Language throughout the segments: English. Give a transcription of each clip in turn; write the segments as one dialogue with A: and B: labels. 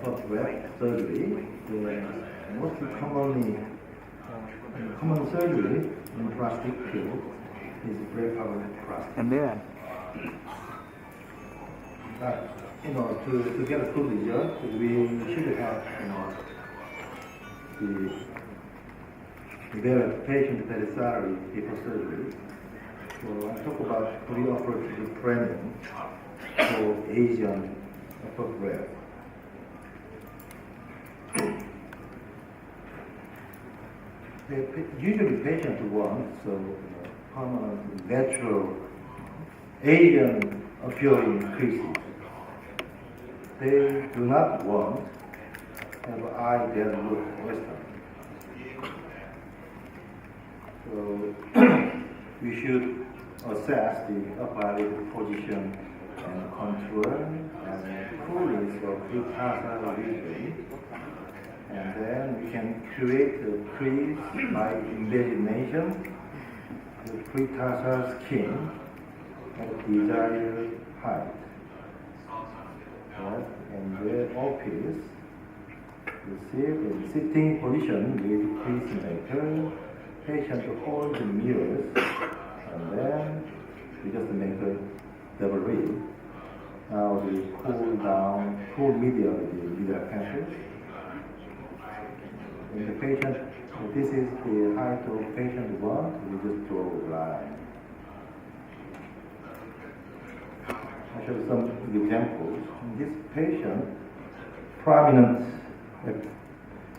A: upper breast surgery. The most common surgery in plastic field is Blepharoplasty.
B: And then,
A: But to get a good result, we should have the patient very thoroughly before surgery. So I talk about pre-operative planning for Asian upper breast. Usually patients want permanent natural Asian appearing creases. They do not want an eye that look Western. So we should assess the upper eyelid position and contour and coolness of pre-tarsal region. And then we can create the crease by imagination, the pre-tarsal skin at desired height. Right? And where office, receive in sitting position with crease maker, patient hold the mirrors, and then we just make a double ring. Now we cool media with the media pencil. And the patient, this is the height of patient 1, we just draw a line. I'll show you some examples. In this patient, prominent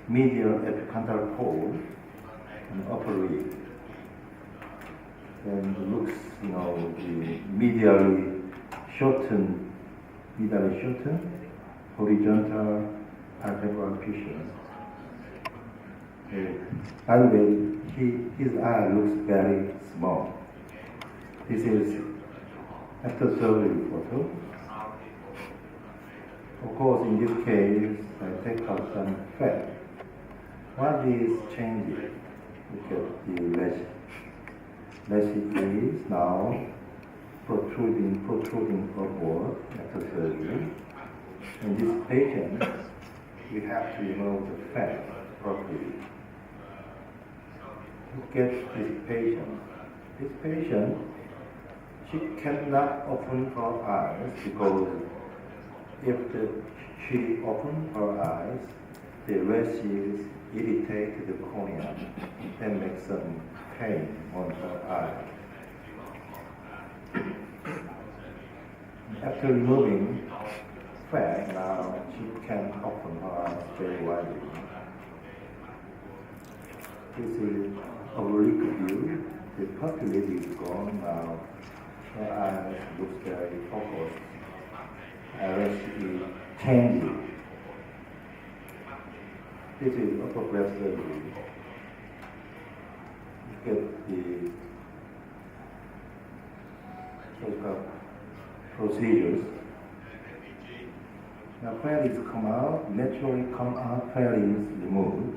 A: medial epicondral fold and upper rib. And looks, the medially shortened, horizontal palpebral fissure. By the way, his eye looks very small. This is after surgery photo. Of course, in this case, I take out some fat. What is changing? Look at the lash. Lash is now protruding upward after surgery. In this patient, we have to remove the fat properly. Look at this patient. This patient, she cannot open her eyes because if she opens her eyes, the lashes irritate the cornea and make some pain on her eye. After removing fat, now she can open her eyes very widely. This is oblique view. The pupillate is gone now. Her eyes look very focused. Iris is changing. This is upper breast surgery. Look at the procedures. Now fat is naturally come out, fat is removed.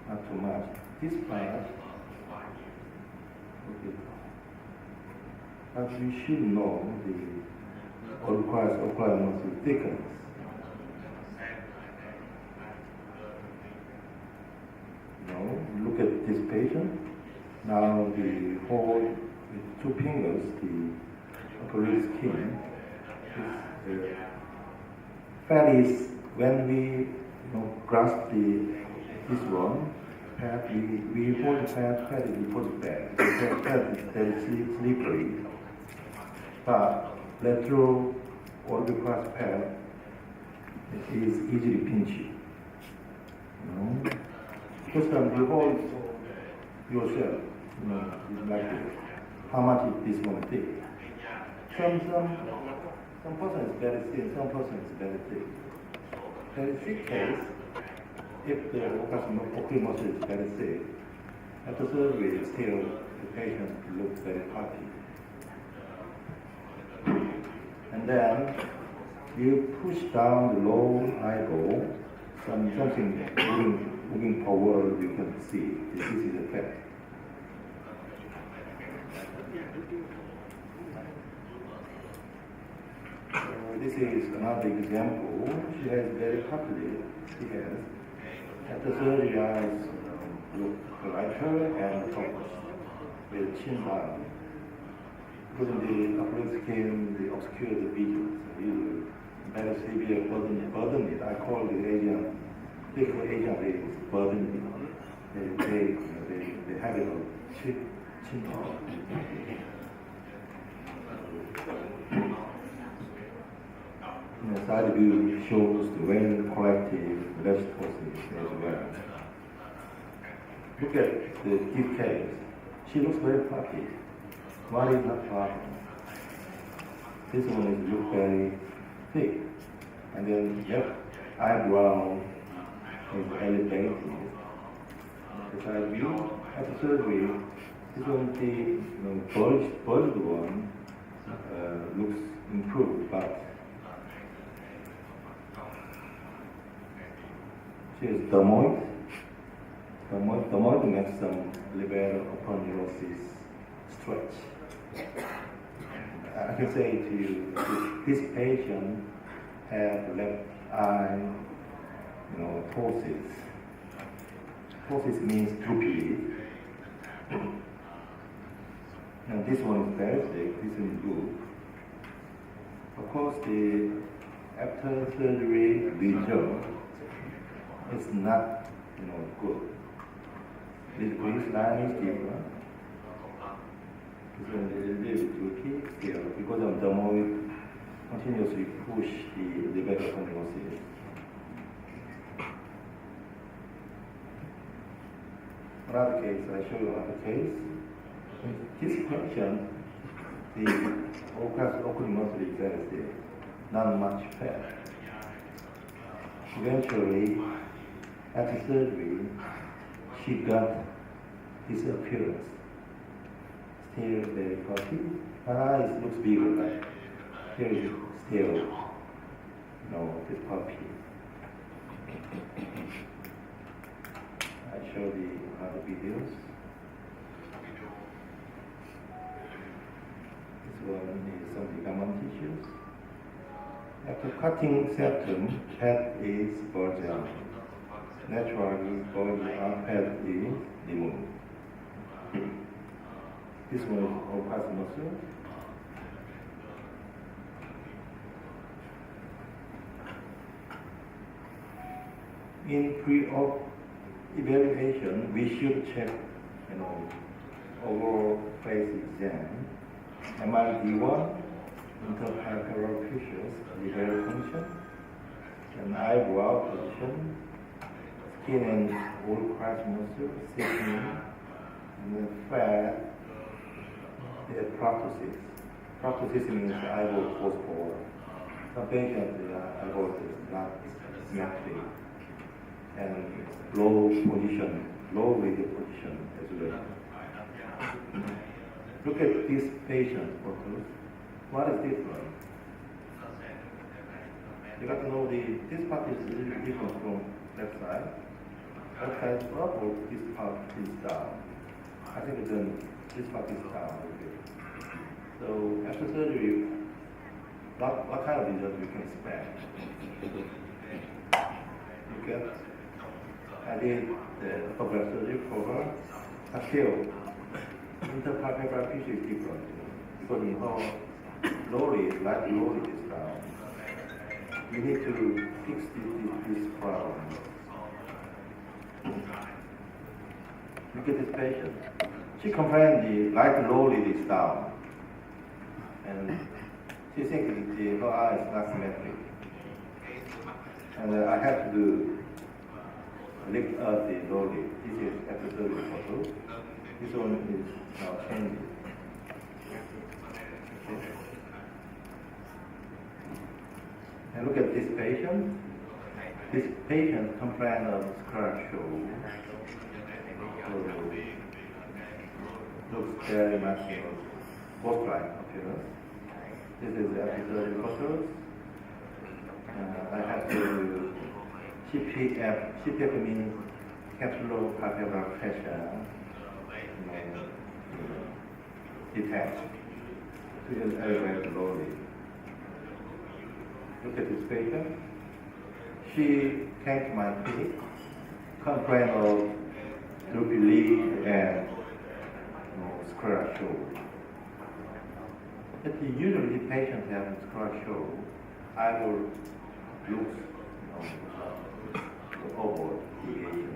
A: Not too much. This part, okay. But we should know the requires ocular muscle thickness. Look at this patient. Now the hold with 2 fingers, the upper lip skin. Fat is when we grasp this one, fat, we hold the fat is deposit back. The fat is very slippery. But lateral orbital fat is easily pinchy. First time you hold yourself, like this. How much is this one thick? Some person is very thin, some person is very thick. Very thick case, if the ocular muscle is very thick, after surgery, still the patient looks very happy. And then you push down the low eyeball, something moving forward, you can see this is the fat. this is another example. She has very popular. She has. After surgery, eyes look lighter and focused with chin down. Because the upper skin, they obscure the vision. So usually, very severe burden. I call the Asian, typical Asian ladies burden. They have it on chin down. The side view shows the well-collected restosity as well. Look at the deep case. She looks very fluffy. What is not fluffy? This one is look very thick. And then left eyebrow is elevated. The side view after surgery, this one the bulged one looks improved, but she is dermoid. Dermoid makes some Blepharoplasty stretch. I can say to you, this patient have left eye, ptosis. Ptosis means droopy. And this one is basic, this is good. Of course, the after surgery result is not, good. This crease line is different. It's a little bit droopy still because of the more continuously push the Blepharoplasty. Another case, I show you another case. In this patient, the ocular muscle is very still, not much fat. Eventually, after surgery, she got this appearance. Still very puffy. Her eyes looks bigger, like here is still, this puffy. I show the other videos. This one is some ligament tissues. After cutting septum, head is bulged out. Naturally, bulged out head is removed. This one is open muscle. In pre-op evaluation, we should check, overall face exam, MRD1, interpalpebral features, liver function, and eyebrow position, skin and all crest muscle, thickening, and then fat, the proptosis. Proptosis means the eyeball goes forward. Some patients, the eyeball is not symmetric, and low position, low radio position as well. Look at this patient photos. What is different? You got to know this part is a little different from left side. Left side is up or this part is down. I think this part is down. So after surgery, what kind of result we can expect? Look at, I did the upper surgery for her. I feel interpalpebral tissue is different because in her light lower is down. We need to fix this problem. Look at this patient. She complained the light lower is down. And she thinks her eye is not symmetric. And I have to lift up the lower lid. This is after surgery photo. This one is now changing. Okay. And look at this patient. This patient complained of scratch show. Looks very much ghost-like appearance. This is the episode photos. I have to CPF means capsulopalpebral pressure detached. So it is elevated slowly. Look at this patient. She came to my clinic, complained of droopy lid and square shoulder. But usually patients have square shoulder, eyeball looks over deviation.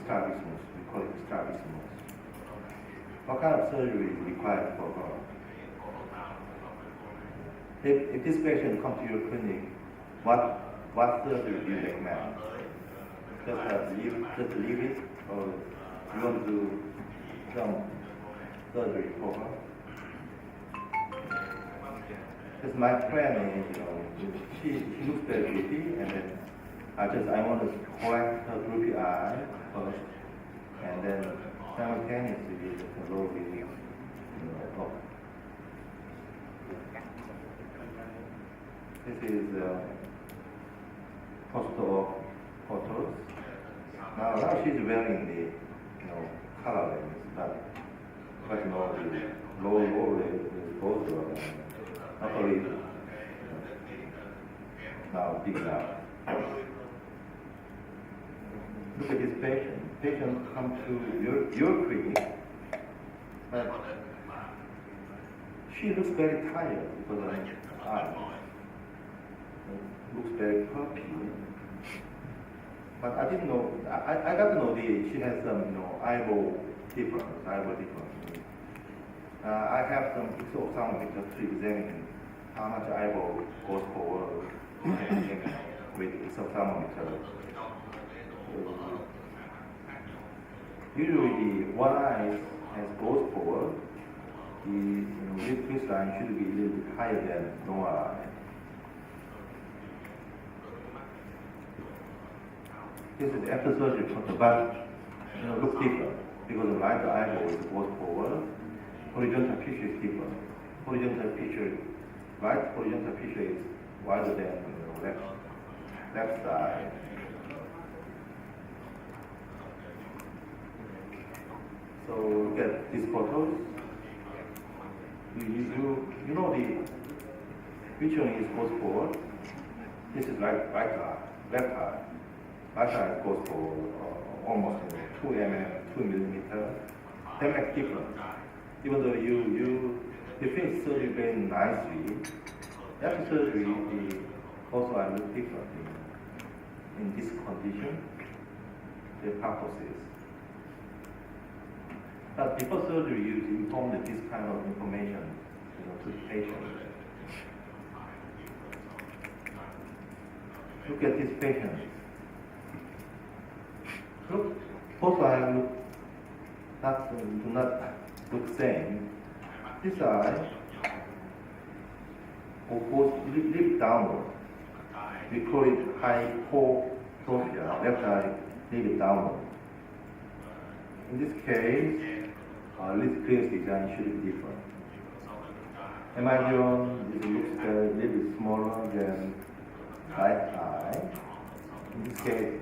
A: Strabismus, we call it strabismus. What kind of surgery is required for her? If this patient comes to your clinic, what surgery do you recommend? Just leave it, or you want to do some surgery for her? Because my plan is, she looks very pretty, and then I want to correct her droopy eye first, and then simultaneously the lower vision up. This is post-op photos. Now she's wearing the color lens, but the lower is both not only now big now. Look at this patient. Patient comes to your clinic, but she looks very tired because of her eyes. Looks very puffy. But I didn't know. I got to know she has some eyeball difference. I have some exophthalmometer to examine how much eyeball goes forward with exophthalmometer. Usually the one eye has goes forward. The this line should be a little bit higher than normal eye. This is after surgery photo, but looks different because the right eyeball is goes forward. Horizontal picture is different. Right horizontal picture is wider than left side. So look at these photos. You know which one is goes forward. This is right eye, left eye. Right eye goes for almost 2 millimeter. That makes difference. Even though you finish surgery very nicely, after surgery the also eye looks different in this condition. The purposes. But before surgery, you inform this kind of information to the patient. Look at this patient. Look, both eyes do not look same. This eye goes lip downward. We call it hypotropia. Left eye lip downward. In this case, lid clearance design should be different. Imagine it looks a little bit smaller than right eye. In this case,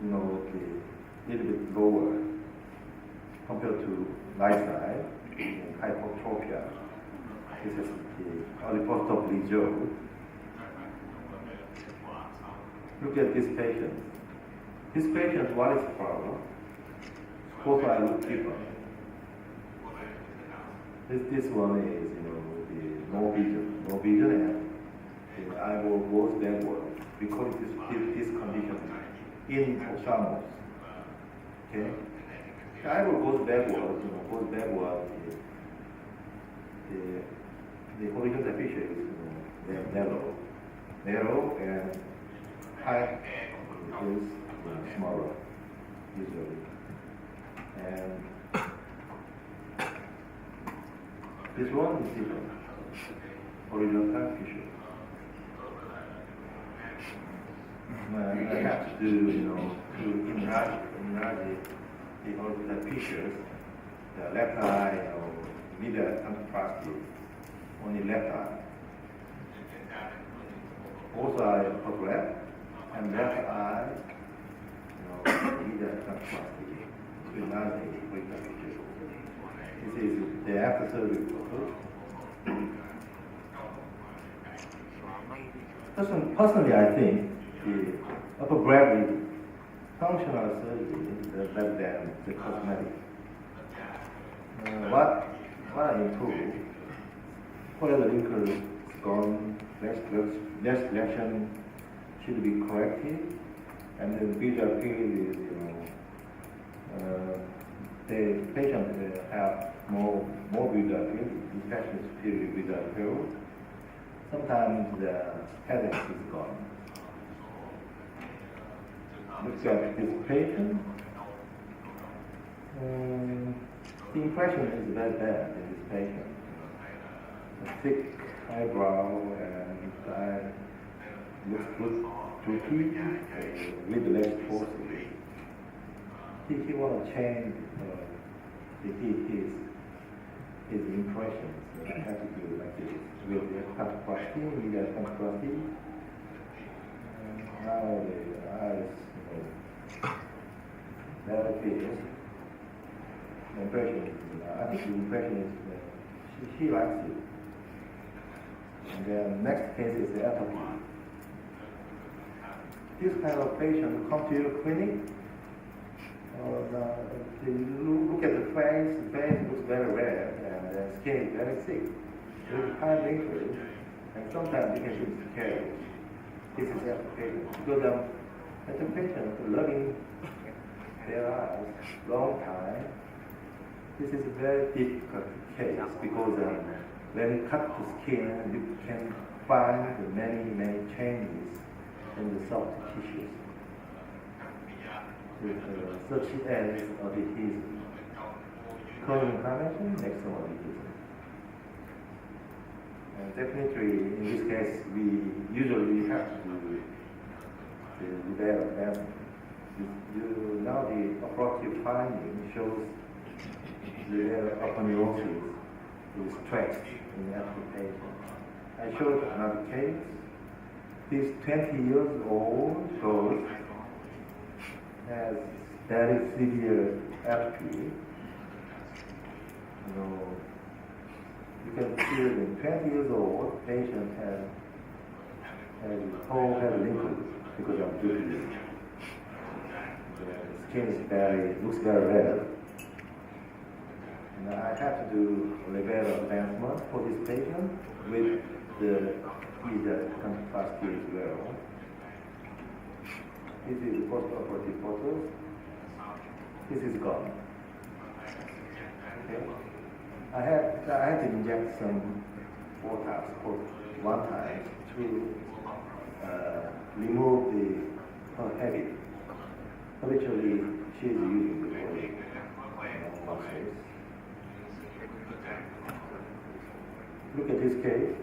A: a little bit lower compared to right side, hypotropia. This is the early post-op result. Look at this patient. This patient, what is the problem? Both eye look different. This one is, the no vision, and the eyeball goes backward. We call it this condition in ophthalmos. Okay? The eyeball goes backward, the horizontal picture is narrow, and height is smaller, usually. And this one is different, horizontal picture. I have to do, to enlarge the horizontal pictures. The left eye, medial contrast only left eye. Both eye photograph, and left eye, medial contrast to enlarge the horizontal picture. This is the after surgery photo. Personally, I think the upper gravity functional surgery is better than the cosmetic. What I improve, where the wrinkle is gone, less reaction should be corrected, and the visual period is, the patient will have more visual period, infection period visual period. Sometimes the headache is gone. Look at this patient. The impression is very bad in this patient. A thick eyebrow and eye looks good droopy with less forces. He want to change his impressions. I have to do like this. With the Blepharoplasty, we get Blepharoplasty. Now the eyes, that appears. The impression is, I think the impression is she likes it. And then next case is the atopy. This kind of patient come to your clinic. Look at the face looks very red, and the skin is very thick. There's high wrinkles, and sometimes you can feel scared. This is application. Because as a patient loving their eyes long time, this is a very difficult case because when you cut the skin, you can find many changes in the soft tissues. Such as adhesion, co-inflammation, maximum adhesion. And definitely, in this case, we usually have to do the development. Now the appropriate finding shows the aponeurosis is stress in the application. I showed another case. This 20 years old girl has very severe atrophy. You can see that in 20 years old, patient has whole head wrinkles because of droopiness. The skin is looks very red. And I have to do level advancement for this patient with the Blepharoplasty as well. This is the post-operative photos. This is gone. Okay. I had to inject some Botox for one time to remove her habit. Habitually, she is using the muscles. Look at this case.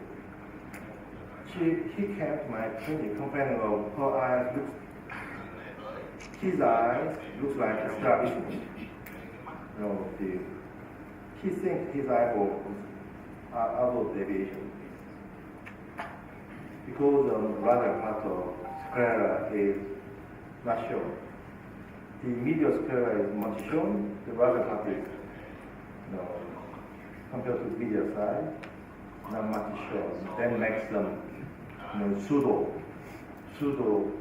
A: He came to my clinic complaining of her eyes his eyes looks like a establishment. He thinks his eyeballs are out of deviation. Because the rather part of sclera is not shown. The medial sclera is much shown, the rather part is, compared to the medial side, not much shown. That makes them pseudo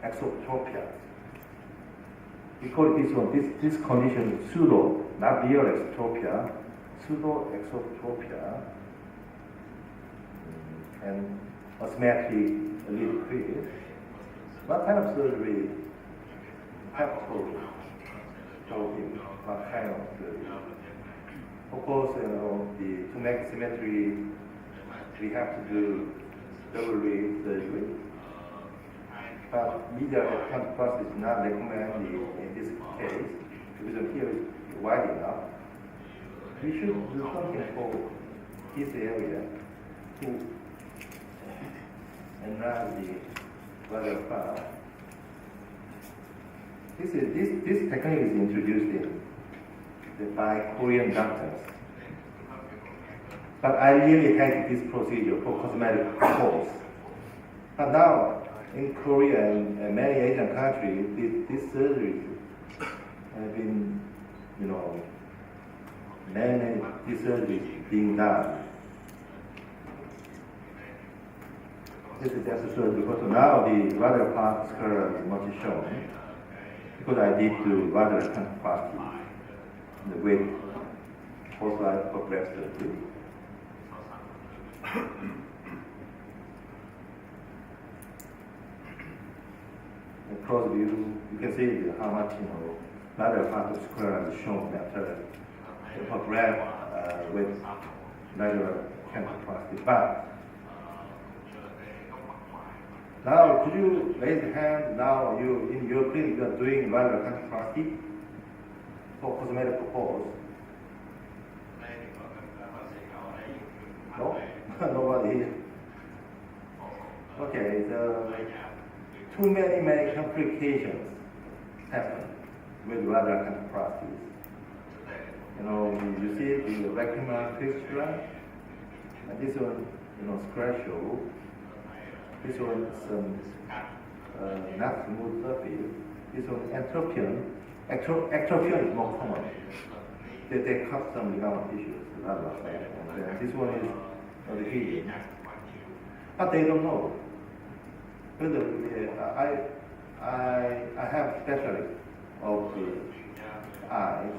A: exotropia. We call this condition pseudo, not real exotropia, pseudo exotropia, and asymmetry a little clear. What kind of surgery have to show him? What kind of surgery? Of course, to make symmetry, we have to do double-ray surgery. But medial Blepharoplasty is not recommended in this case because here is wide enough. We should do something for this area to enlarge the rather far. This technique is introduced by Korean doctors. But I really hate this procedure for cosmetic purposes. But now, in Korea and many Asian countries, this surgery have been, many these surgeries being done. This is episode because now the radial part sclera is much shown because I did the radial canthoplasty with Blepharoplasty. Across view, you can see how much radial part of sclera is shown after the photograph with radial canthoplasty. But now, could you raise your hand? Now, you in your clinic you are doing radial canthoplasty for cosmetic purpose. No, nobody. Okay, too many complications happen with radial canthoplasty. You see the lacrimal fistula, and this one, scratch. This one is not smooth surface. This one atrophian. Atrophian is more common. They cut some ligament tissues, and this one is the healing. But they don't know. I have specialists of the eyes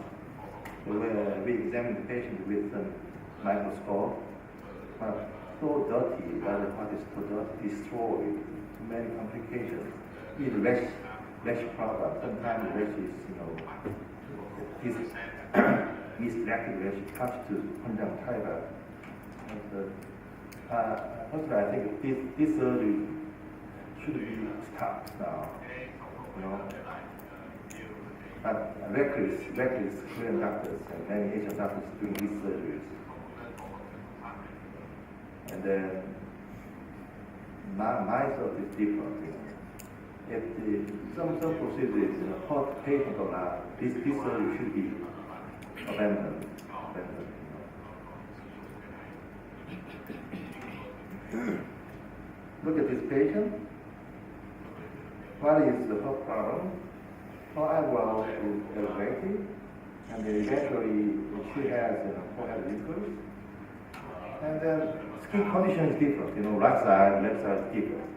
A: where we examine the patient with some microscope. But so dirty, the part is so dirty, destroyed, many complications. It's rash problem. Sometimes rash is, misdirected rash touched to conjunctiva. Personally, I think this surgery should be stopped now. But reckless Korean doctors and many Asian doctors doing these surgeries. And then my thought is different. If some procedures hurt patient or not, this surgery should be abandoned. Look at this patient. What is the first problem? Her eyebrow is elevated, and eventually she has forehead wrinkles. And then skin condition is different. Right side, left side is different.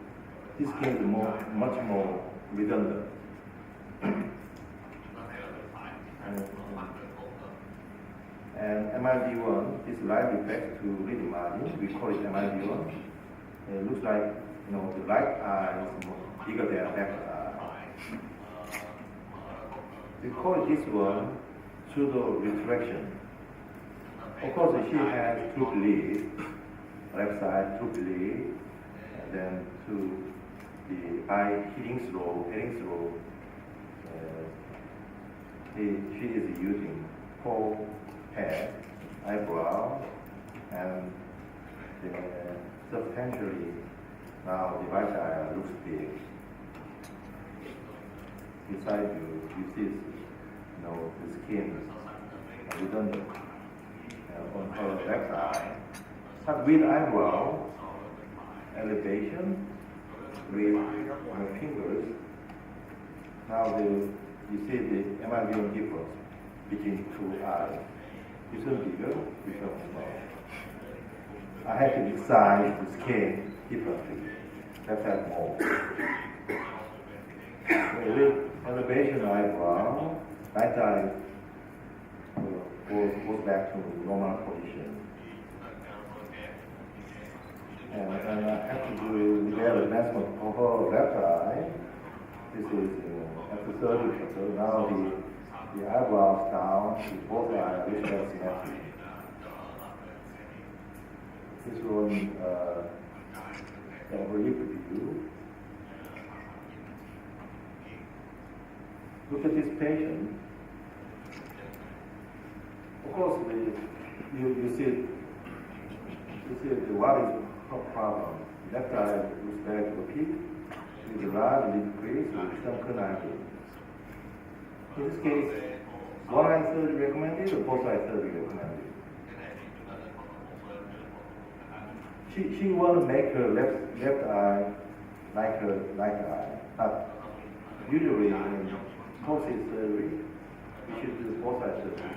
A: This skin is much more redundant. And MID1 is right defect to read margin. We call it MID1. It looks like the right eye is bigger than left eye. We call this one pseudo retraction. Of course, she has two bleeds, left side two bleeds, and then to the eye healing slow. She is using forehead, eyebrow, and substantially now the right eye looks big. Beside you see the skin redundant on her left eye. But with eyebrow elevation, with my fingers, now you see the MID1 difference between two eyes. This one bigger, this one smaller. I have to decide the skin differently. Left side more. With elevation eyebrow, right eye goes back to normal position. And I have to do the advancement for her left eye. This is after surgery. So now the eyebrows down, the both eyes which are symmetric. This one overlip view. Look at this patient. Of course, you see what is her problem. Left eye looks very opaque, with a large lid crease with some conniving. In this case, one eye surgery recommended or both eye surgery recommended? She want to make her left eye like her right eye, but usually in post-eye surgery, we should do both eye surgery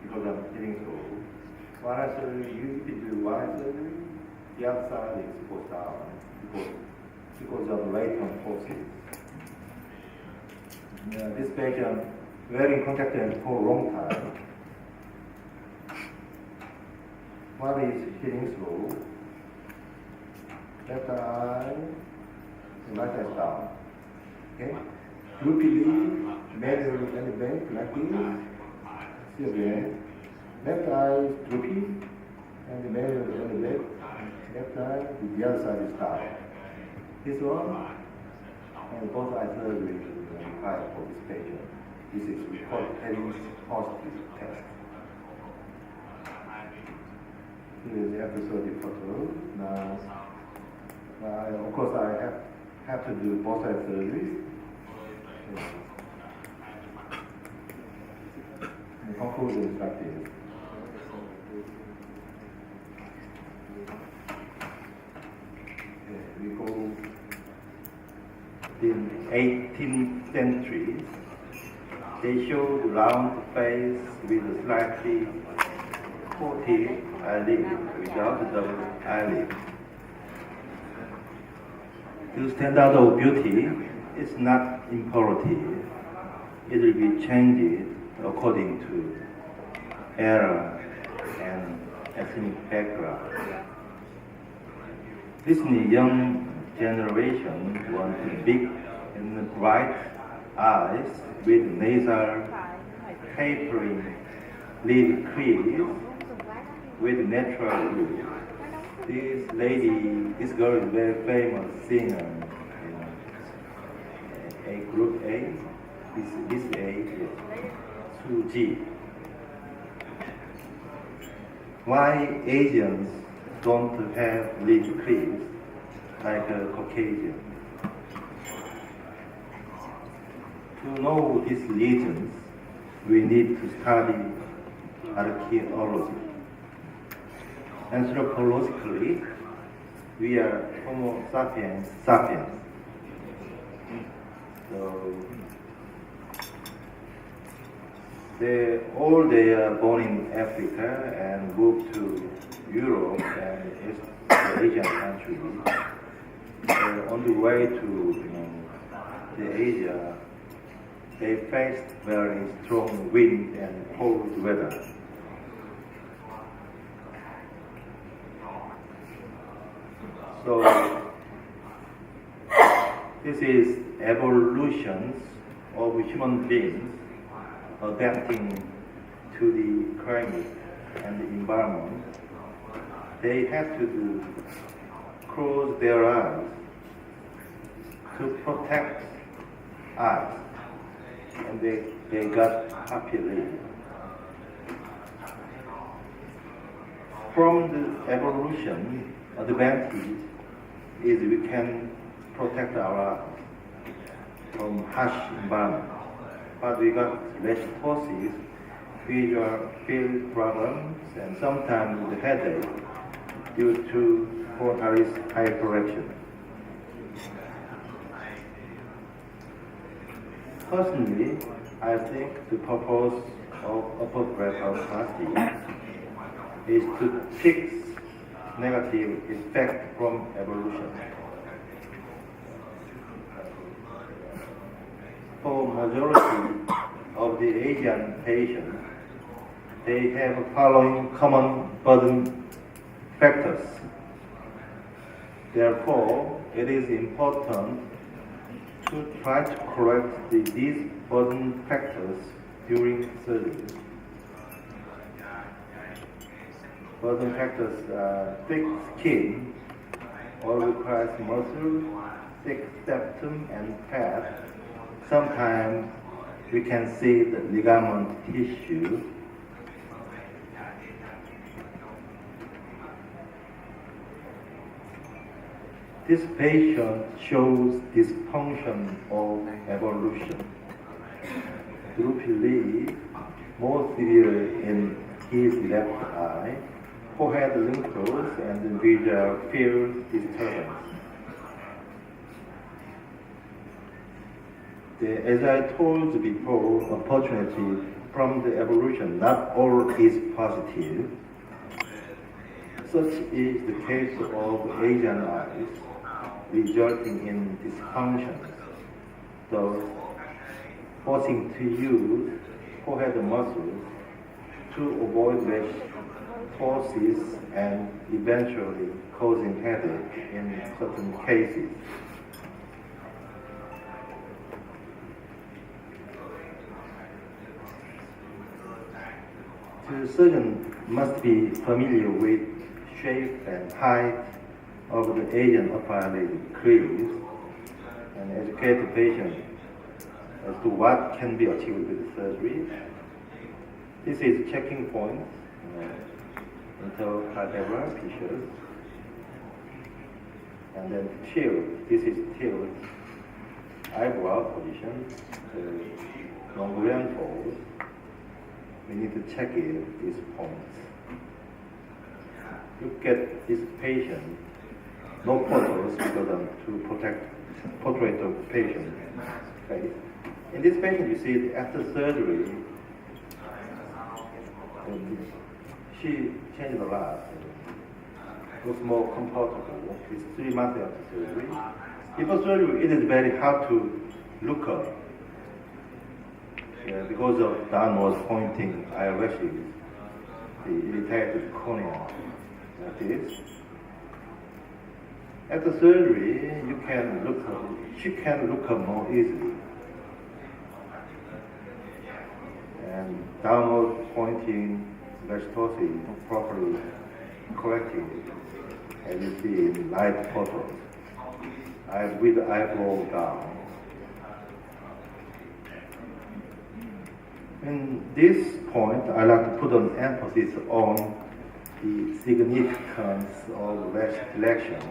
A: because I'm getting so. One eye surgery, you can do one eye surgery, the other side is goes down because of latent forces. This patient wearing contact lens for a long time. One is healing slow. Left eye, right eye down. Okay? Repeatedly, manually elevate like this. See again. Left eye droopy, and manually elevate. Left eye, the other side is down. This one, and both eyes are required for this patient. This is called having positive test. Here is the episode photo. Now, of course, I have to do both side surgeries. The conclusion is like this. We go in 18th century. They show round face with a slightly forty eyelid without double eyelid. The standard of beauty is not impurity. It will be changed according to era and ethnic background. This young generation wants big and bright eyes with nasal tapering lid crease with natural blue. This girl is very famous singer. A group A, this A is Suji. Why Asians don't have lid crease like a Caucasian? To know these regions, we need to study archaeology. Anthropologically, we are Homo sapiens sapiens. So they are born in Africa and moved to Europe and East Asian countries. On the way to the Asia, they faced very strong wind and cold weather. So this is evolutions of human beings adapting to the climate and the environment. They had to close their eyes to protect us, and they got populated. From the evolution, advantage is we can protect our eyes from harsh environment. But we got letosis, visual field problems, and sometimes the headache due to photoris hyperreaction. Personally, I think the purpose of blepharoplasty is to fix negative effect from evolution. For majority of the Asian patients, they have following common burden factors. Therefore, it is important to try to correct these burden factors during surgery. Burden factors are thick skin, or requires muscle, thick septum, and fat. Sometimes we can see the ligament tissue. This patient shows dysfunction of evolution. Droopy, more severe in his left eye, forehead wrinkles, and visual field disturbance. As I told before, unfortunately, from the evolution, not all is positive. Such is the case of Asian eyes, resulting in dysfunctions, thus forcing to use forehead muscles to avoid lash ptosis and eventually causing headache in certain cases. The surgeon must be familiar with shape and height of the Asian upper eyelid crease and educate the patient as to what can be achieved with surgery. This is checking points, interpalpebral fissures, and then tilt. This is tilt, eyebrow position, the Mongolian fold. We need to check it, these points. Look at this patient. No photos because to protect portrait of the patient face. In this patient, you see that after surgery, she changed a lot. Looks more comfortable. It's 3 months after surgery. Before surgery, it is very hard to look up. Because of downward pointing eyelashes, the irritated cornea, like this. After surgery, she can look up more easily. And downward pointing lash ptosis properly corrected, as you see in light photos, with the eyebrow down. In this point, I like to put an emphasis on the significance of lash selection.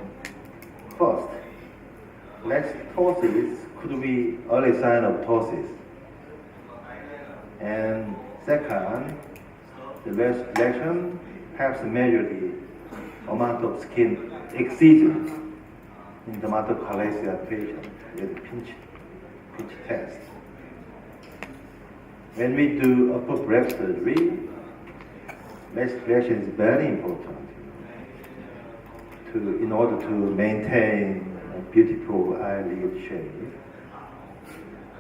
A: First, lash ptosis could be early sign of ptosis. And second, the lash selection helps measure the amount of skin excision in dermatocalacia patient with pinch test. When we do upper breast surgery, lash selection is very important in order to maintain a beautiful eyelid shape.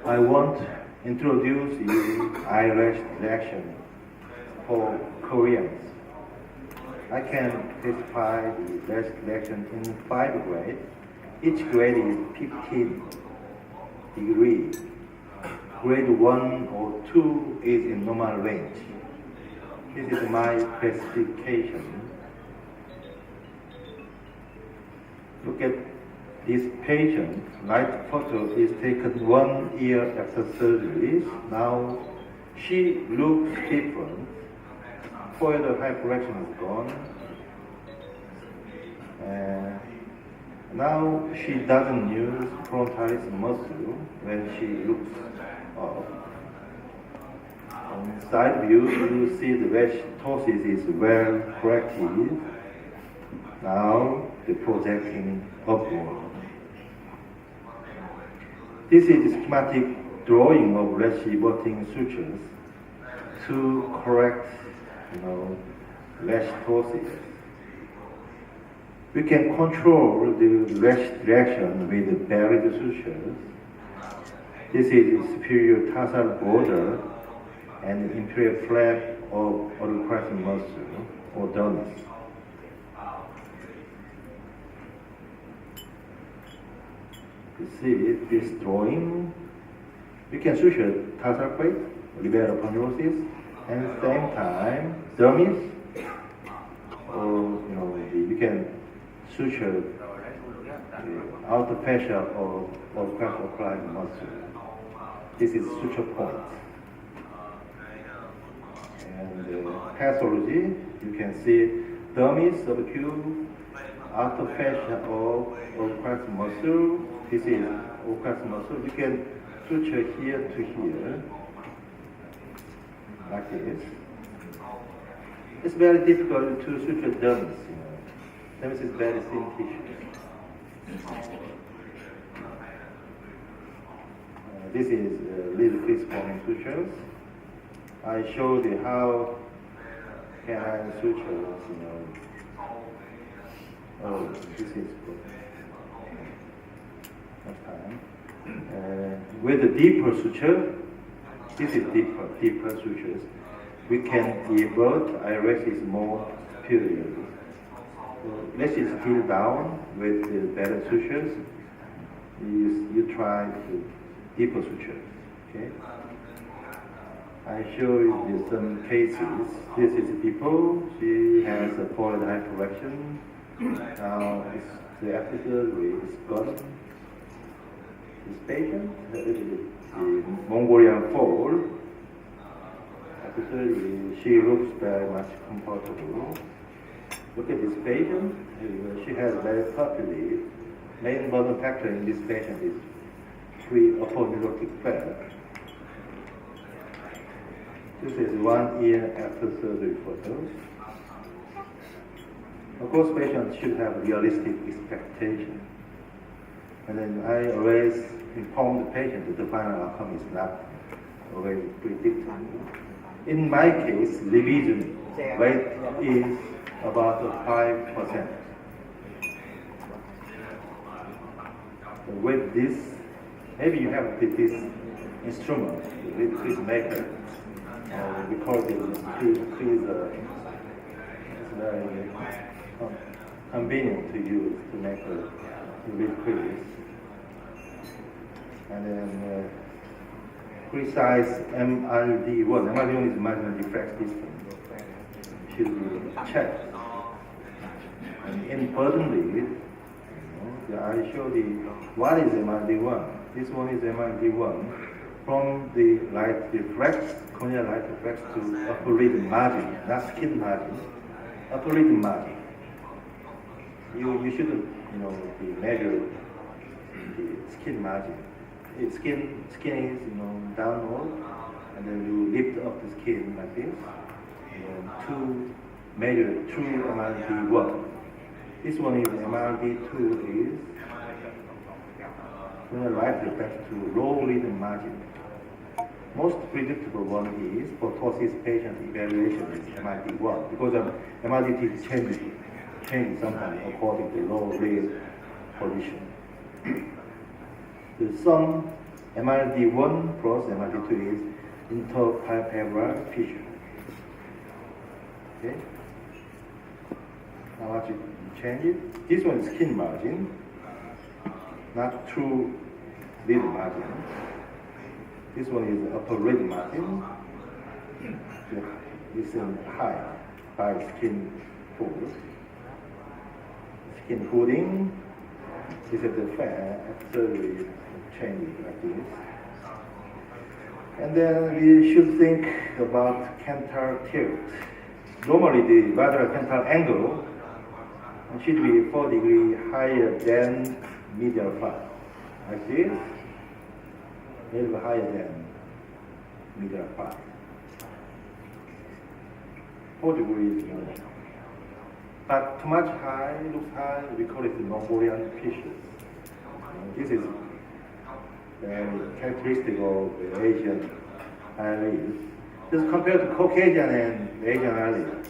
A: I want to introduce you eyelash selection for Koreans. I can classify the lash selection in 5 grades. Each grade is 15 degrees. Grade 1 or 2 is in normal range. This is my classification. Look at this patient. Light photo is taken 1 year after surgery. Now she looks different. Forehead hyperrection is gone. Now she doesn't use frontalis muscle when she looks up. On side view, you see the lash ptosis is well corrected. Now the projecting upward. This is a schematic drawing of lash everting sutures to correct, lash ptosis. We can control the lash direction with the buried sutures. This is superior tarsal border and inferior flap of auricular muscle or dermis. You see this drawing. We can suture tarsal plate, Blepharoplasty, and at the same time dermis, or you can suture the outer fascia of auricular muscle. This is suture point. And pathology, you can see dermis, subacute, outer fascia of auricular muscle. This is auricular muscle. You can suture here to here, like this. It's very difficult to suture dermis. Dermis is very thin tissue. This is little fist-forming sutures. I showed you how can I suture, Oh, this is good. Next time. With the deeper suture, this is deeper sutures, we can divert irises more superiorly. So let's just drill down with the better sutures. You try to deeper sutures. Okay. I show you some cases. This is people. She has a forehead hyperrection. Now the episode is gone. This patient, the Mongolian fall. Episode, she looks very much comfortable. Look at this patient. She has very papillary. Main burden factor in this patient is free upper neurotic fat. This is 1 year after surgery photos. Of course, patients should have realistic expectation. And then I always inform the patient that the final outcome is not already predictable. In my case, revision rate is about 5%. So with this, maybe you have this instrument, this maker, because it's very convenient to use to make a read quiz. And then precise MRD1. MRD1 is marginal diffract distance. Should be checked. And importantly, I show what is MRD1. This one is MRD1 from the light reflex, corneal light reflex to upper lid margin, not skin margin, upper lid margin. You shouldn't, be measure the skin margin. Skin is, downward, and then you lift up the skin like this, and to measure true MRD1. This one is MRD2 is corneal light reflex to low lid margin. Most predictable one is for ptosis patient evaluation is MRD1 because MRD2 changes sometimes according to low lid position. The sum MRD1 plus MRD2 is interpalpebral fissure. Okay? Now what you change it? This one is skin margin, not true lid margin. This one is upper lid margin. This is high skin fold. Skin folding. This is the fat after we change it like this. And then we should think about canthal tilt. Normally the lateral canthal angle should be 4 degrees higher than medial part. Like this. A little bit higher than medial part. 4 degrees. But too much high, looks high, we call it the Mongolian fissure. This is characteristic of the Asian eyelids. Just compared to Caucasian and Asian eyelids.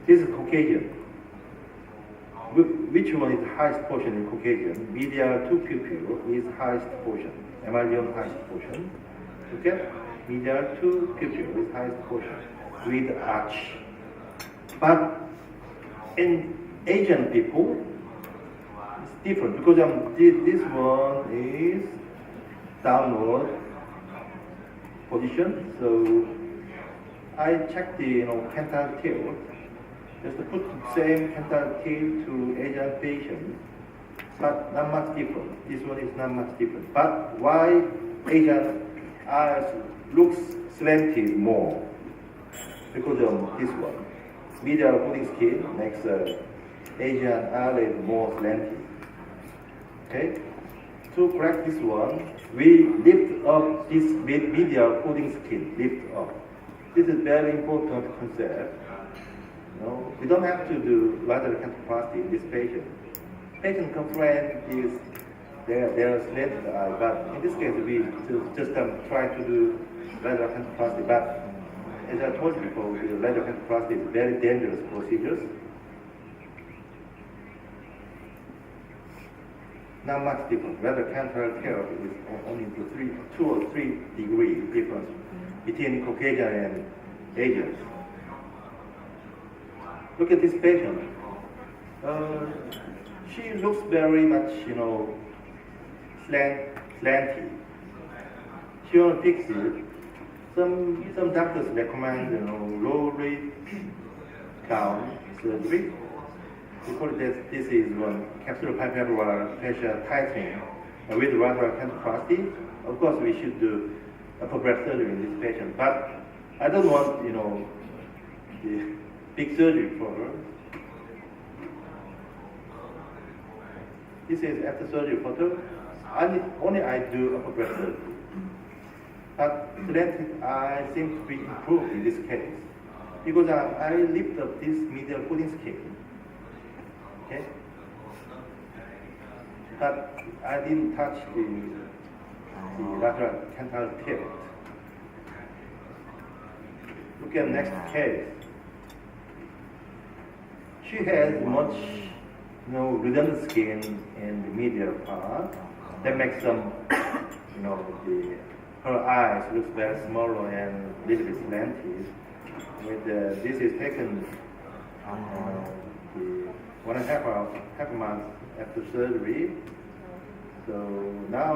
A: This is Caucasian. Which one is the highest portion in Caucasian? Medial to pupil is highest portion. MRD1 highest portion. Okay? Medial to pupil is highest portion with arch. But in Asian people, it's different because this one is downward position. So I checked the canthal tilt. Just to put the same canthal tilt to Asian patients, but not much different. This one is not much different. But why Asian eyes looks slanted more? Because of this one. Medial folding skin makes Asian eyelid more slanted. Okay? To correct this one, we lift up this medial folding skin, lift up. This is very important concept. We don't have to do lateral canthoplasty in this patient. Patient complaint is their slanted eye, but in this case we just try to do lateral canthoplasty. But as I told you before, the lateral canthoplasty is very dangerous procedure. not much difference. Whether cancer tear is only 2 or 3 degree difference between Caucasian and Asians. Look at this patient. She looks very much, slanty. She wants to fix it. Some doctors recommend, low rate gown surgery. Because this is one capsulopalpebral fascia tightening with blepharoplasty. Of course, we should do upper breast surgery in this patient, but I don't want, the big surgery for her. This is after surgery photo. Only I do upper breast surgery. But slanted eye seems to be improved in this case because I lift up this medial pudding skin. Okay? But I didn't touch the lateral canthal tip. Look at next case. She has much, redundant skin in the medial part. That makes some, her eyes looks very small and a little bit slanted. This is taken the 1.5 months after surgery. So now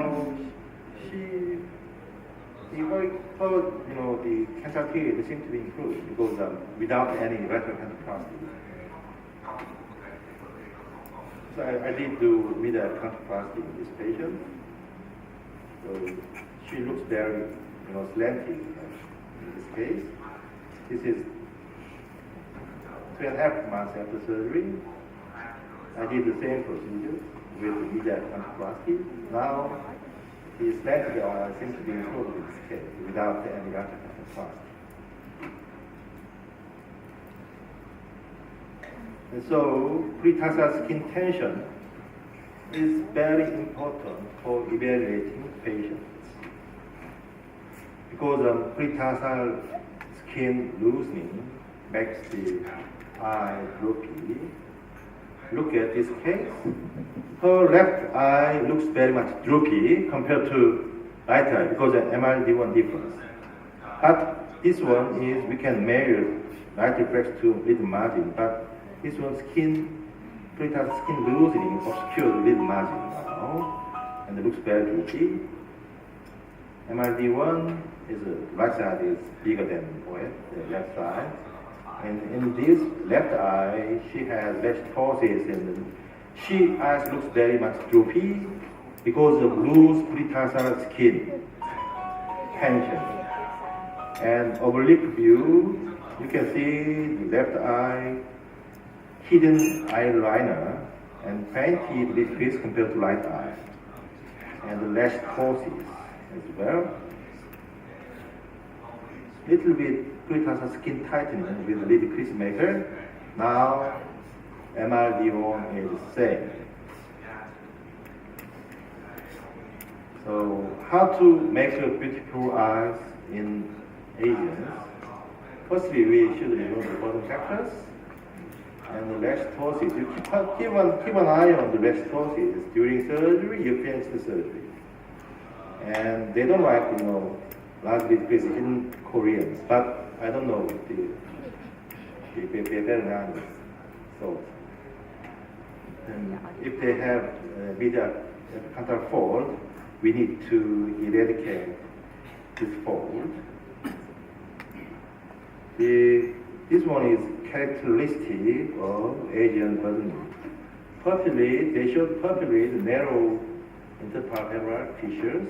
A: the cancer period seems to be improved because without any retrocanthoplasty. So I did do medial canthoplasty in this patient. So she looks very, slanty in this case. This is 2.5 months after surgery. I did the same procedure with the medial canthoplasty. Now, the slanted eye seems to be improved in this case without any canthoplasty. And so, pretarsal skin tension is very important for evaluating patients. Because pretarsal skin loosening makes the eye droopy. Look at this case. Her left eye looks very much droopy compared to right eye because of MRD1 difference. But this one is, we can measure light reflex to lid margin, but this one pretarsal skin loosening obscures the lid margin now, and it looks very droopy. MRD1 is the right side is bigger than the left side. And in this left eye, she has less ptosis, and she eyes looks very much droopy because of loose pretarsal skin tension. And oblique view, you can see the left eye hidden eyeliner and fainted lid crease compared to right eye, and less ptosis as well. Little bit pretarsal skin tightening with lid crease maker. Now MRD1 is same. So how to make a beautiful eyes in Asians? Firstly, we should remove the bottom factors and the less ptosis. You keep an eye on the less ptosis during surgery. You finish the surgery, and they don't like large lid crease in Koreans, but I don't know the veterinarians thought. And if they have medial canthal fold, we need to eradicate this fold. This one is characteristic of Asian button. Pupillate, they show pupillate narrow interpalpebral fissures.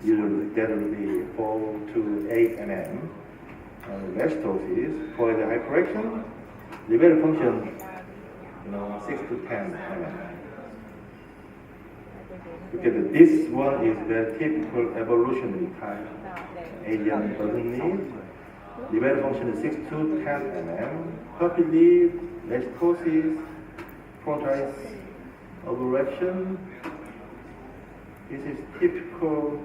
A: Usually that will be 4 to 8 mm. And less ptosis for the high correction, the very function, 6 to 10 mm. Look at this one is the typical evolutionary type Asian button knee. The very function is 6 to 10 mm. Pupillate, less ptosis, frontal overreaction. This is typical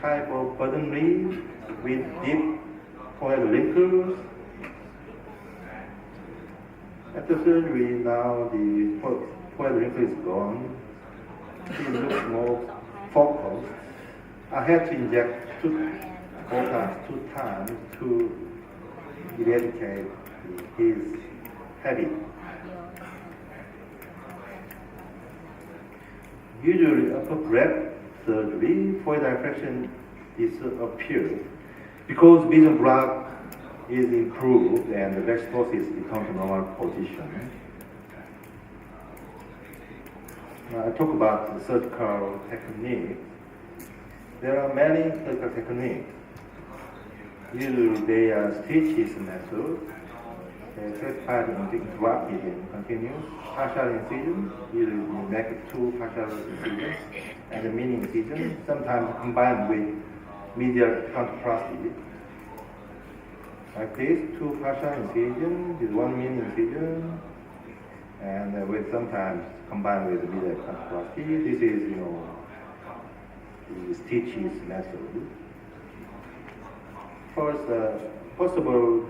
A: type of button knee with deep forehead wrinkles. After surgery, now the forehead wrinkle is gone. It looks more focused. I had to inject Botox 2 times to eradicate his habit. Usually upper breath surgery, forehead diffraction disappears because vision block is improved and the rexitosis becomes to normal position. Now I talk about the surgical technique. There are many surgical techniques. Usually they are stitches method. They classified into interrupted and continuous. Partial incision, usually you make 2 partial incisions and a mini incision, sometimes combined with medial counterplasty. Like this, 2 partial incisions with 1 mini incision, and with sometimes combined with medial counterplasty. This is, the stitches method. First, possible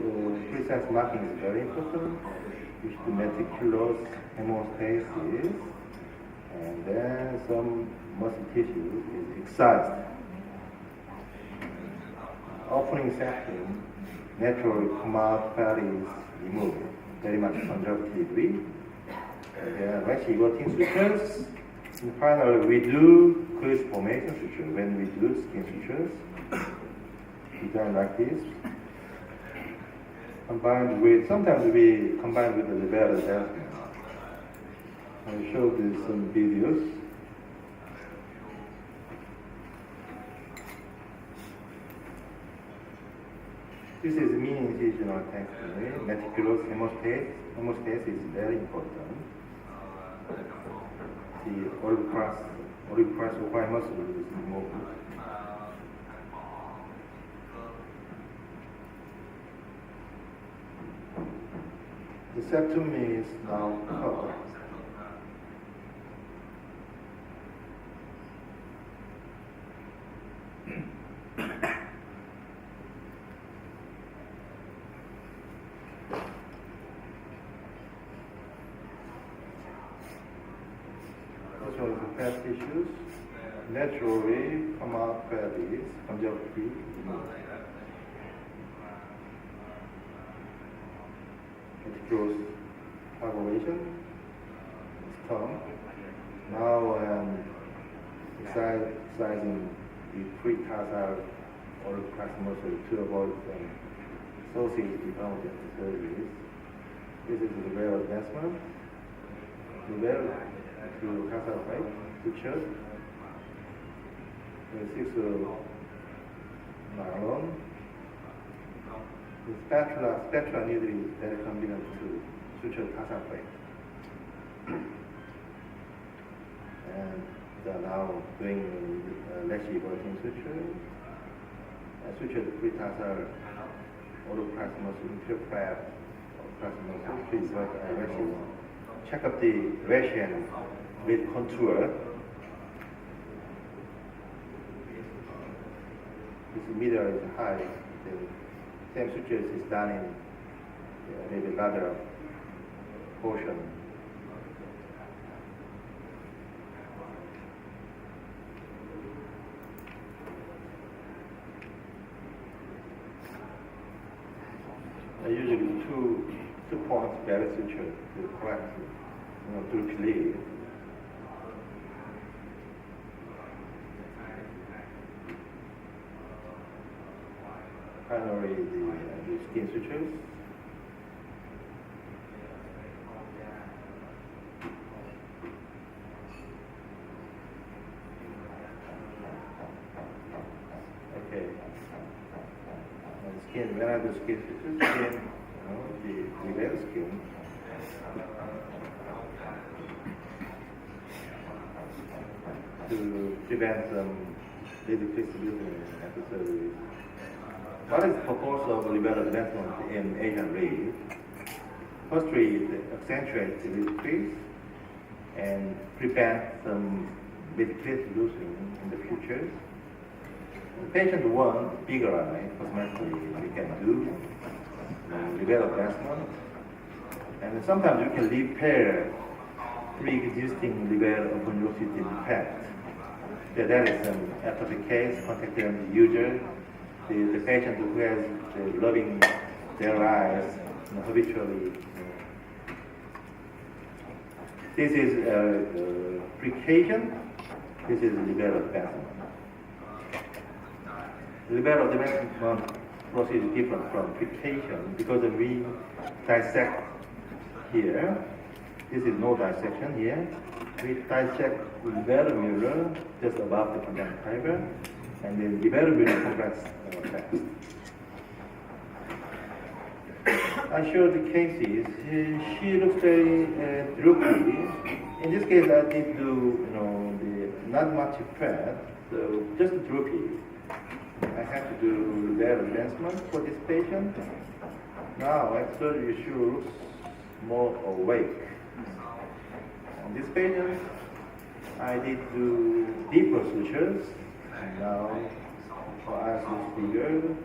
A: precise marking is very important, which is the meticulous hemostasis, and then some muscle tissue is excised. Opening section naturally come out fairly removed, very much conservatively. There are waxy sutures. And finally, we do crease formation suture. When we do skin sutures, done like this. Sometimes we combine with the libera adjustment. I showed you some videos. This is mini incisional technique. Meticulous hemostasis. Hemostasis is very important. The olive crust requires muscle is removed. The septum is now covered. This was the fat tissues. Naturally come out fatties, conjunctive. Meticulous coagulation is done. Now excising the pretarsal olive crust muscle to avoid sausage deformity surgeries. This is the very advancement. The very to cassette plate, suture, the 6 nylon. The spatula needle is very convenient to suture cassette plate. And they are now doing lechy working suture. Suture the pretarsal olive crust muscle, inferior flap of crust muscle, please work lechy. Check up the ration with contour. This medial is high. The same sutures is done in maybe larger portion. Usually two points better suture to correct, to clear. Finally, the skin sutures. Okay. And skin, when I do skin sutures, the red skin. To prevent some lipid distribution after surgery. What is the purpose of liver advancement in Asian race? Firstly, it accentuates the lipid crease and prevent some lipid crease losing in the future. The patient wants bigger eye, cosmetically we can do liver advancement. And sometimes you can repair pre-existing liver aponeurosis fact. That is after the case contacted the user, the patient who has rubbing their eyes habitually. This is precaution. This is liver advancement. Liver advancement process is different from precaution because we dissect here. This is no dissection here. We dissect the liver mirror just above the conjunctiva, and then the liver mirror contracts fast. I showed the cases. She looks very droopy. In this case, I did do, not much fat, so just droopy. I had to do liver advancement for this patient. Now, actually, she looks more awake. On this patient, I did do deeper sutures, and now her eyes look bigger.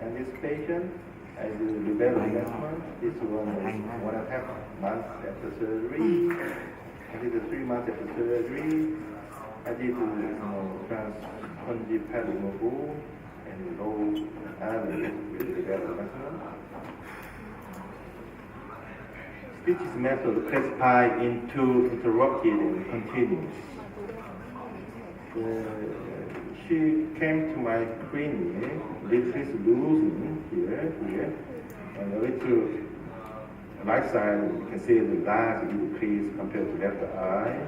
A: And this patient, I do liver advancement. This one is 1.5 months after surgery. I did 3 months after surgery. I did transconjunctival removal and low eyelid with liver advancement. Stitches method classified into interrupted and continuous. She came to my clinic with this losing here, and a little right side, you can see the glass increase compared to left eye.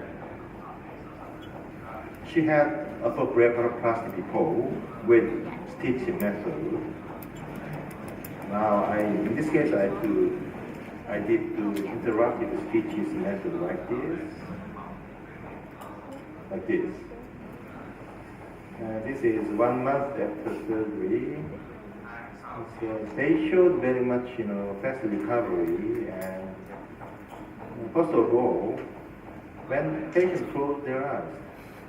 A: She had upper Blepharoplasty before with stitching method. Now, in this case, I did do interrupted stitches method like this. This is 1 month after surgery. So they showed very much, fast recovery. And first of all, when patients close their eyes,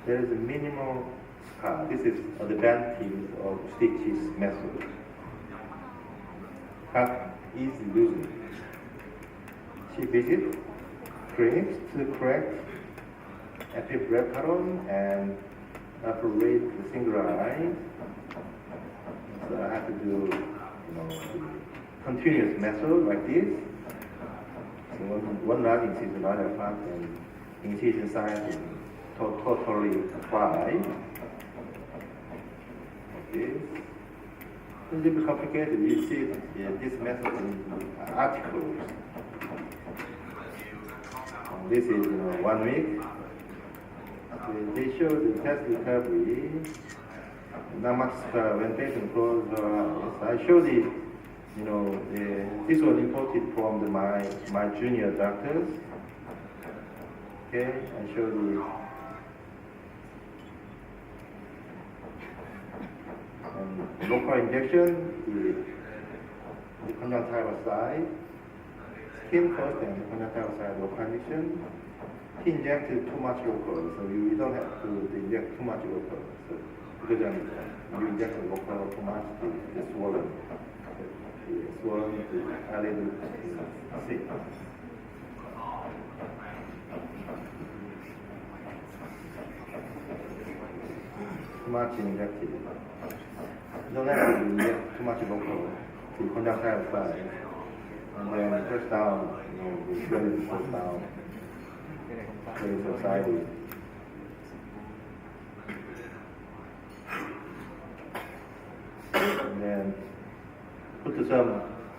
A: there is a minimal scar. This is the advantage of stitches method. Cut is losing. She visits clinics to correct epiblepharon and operate the single eye. So I have to do, continuous method like this. So one large incision, another part, and incision size is totally applied. Like this. It's a little bit complicated. You see this method in articles. This is 1 week. They show the fast recovery. Not much scar when patient close her eyes. I show this was imported from my junior doctors. Okay, I show local injection, the conjunctival side, skin first and the conjunctival side local injection. He injected too much local, so you don't have to inject too much local. So, because you inject the local too much, it's swollen. It's swollen, the eyelid is sick. Too much injected. You don't have to inject too much local to conjunctival side. And then press down, the swelling goes down. Very subsided. And then put some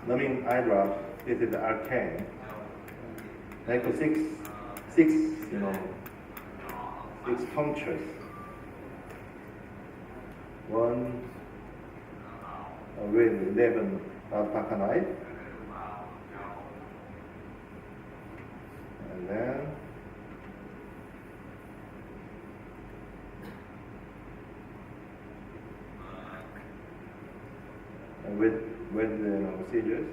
A: numbing eye drops. This is the arcane. Like six punctures. One with 11 alpaca knife. And then with the procedures,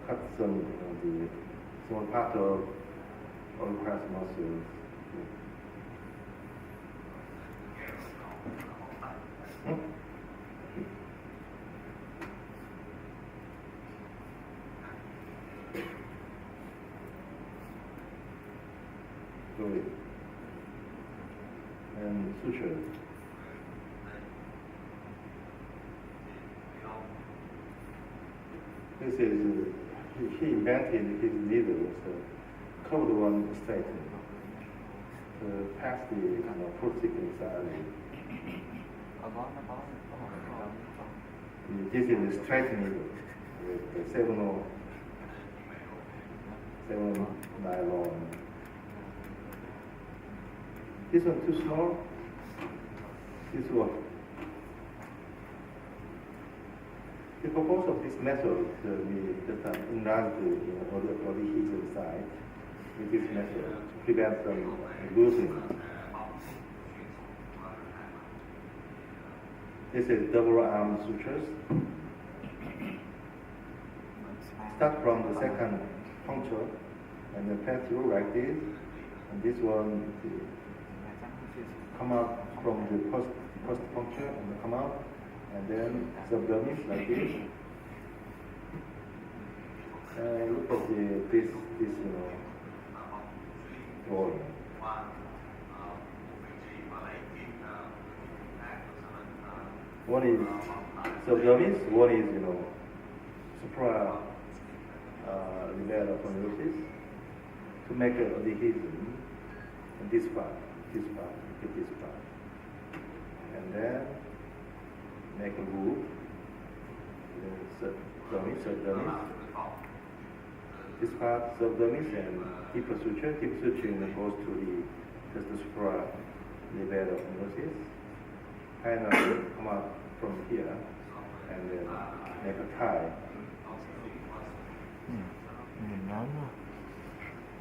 A: cut some the small part of all cross muscles. fluid and suture. This is, he invented his needle, so curved one straighten. Past the full thickness area. This is a straight needle with the 7 nylon. This one too small. This one. The purpose of this method we just enlarge the adhesive side with this method to prevent some loosening. This is double arm sutures. Start from the second puncture and then pass through like this. And this one come out from the first puncture and come out, and then subdermis like this. And look at this drawing. One is subdermis, one is supra Blepharoplasty to make an adhesion in this part, look at this part, and then make a loop. Subdermis. This part subdermis and deeper suture. Deep suture goes to the supra Blepharoplasty. Finally, come out from here and then make a tie.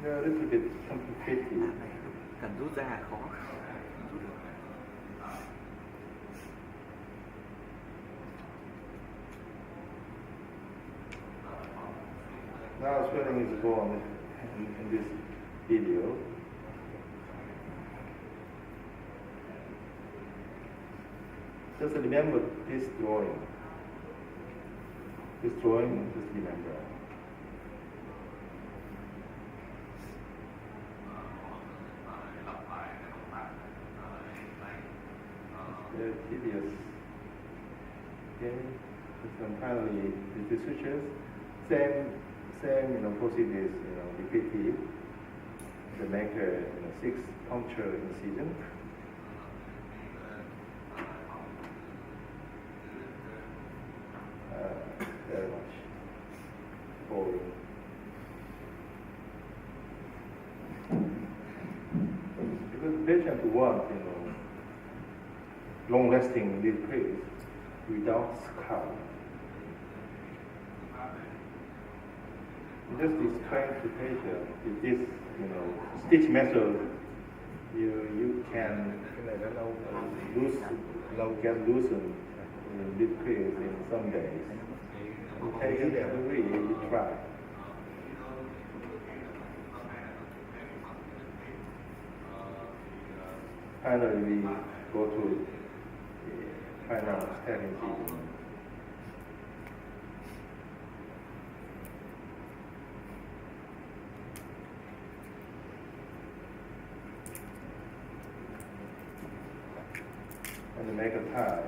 A: They're a little bit complicated.
B: Cần rút ra khó.
A: Now swelling is gone in this video. Just remember this drawing. Just remember. Very tedious. Okay. And finally, the sutures. Same procedures, repeated. To make a 6 puncture incision. Very much boring. Because patient want, long-lasting decrease without scar. Just explain to patient with this, stitch method, you can get loosened decrease in some days. You take it every week, you try. Finally, we go to the final step incision. And make a tie.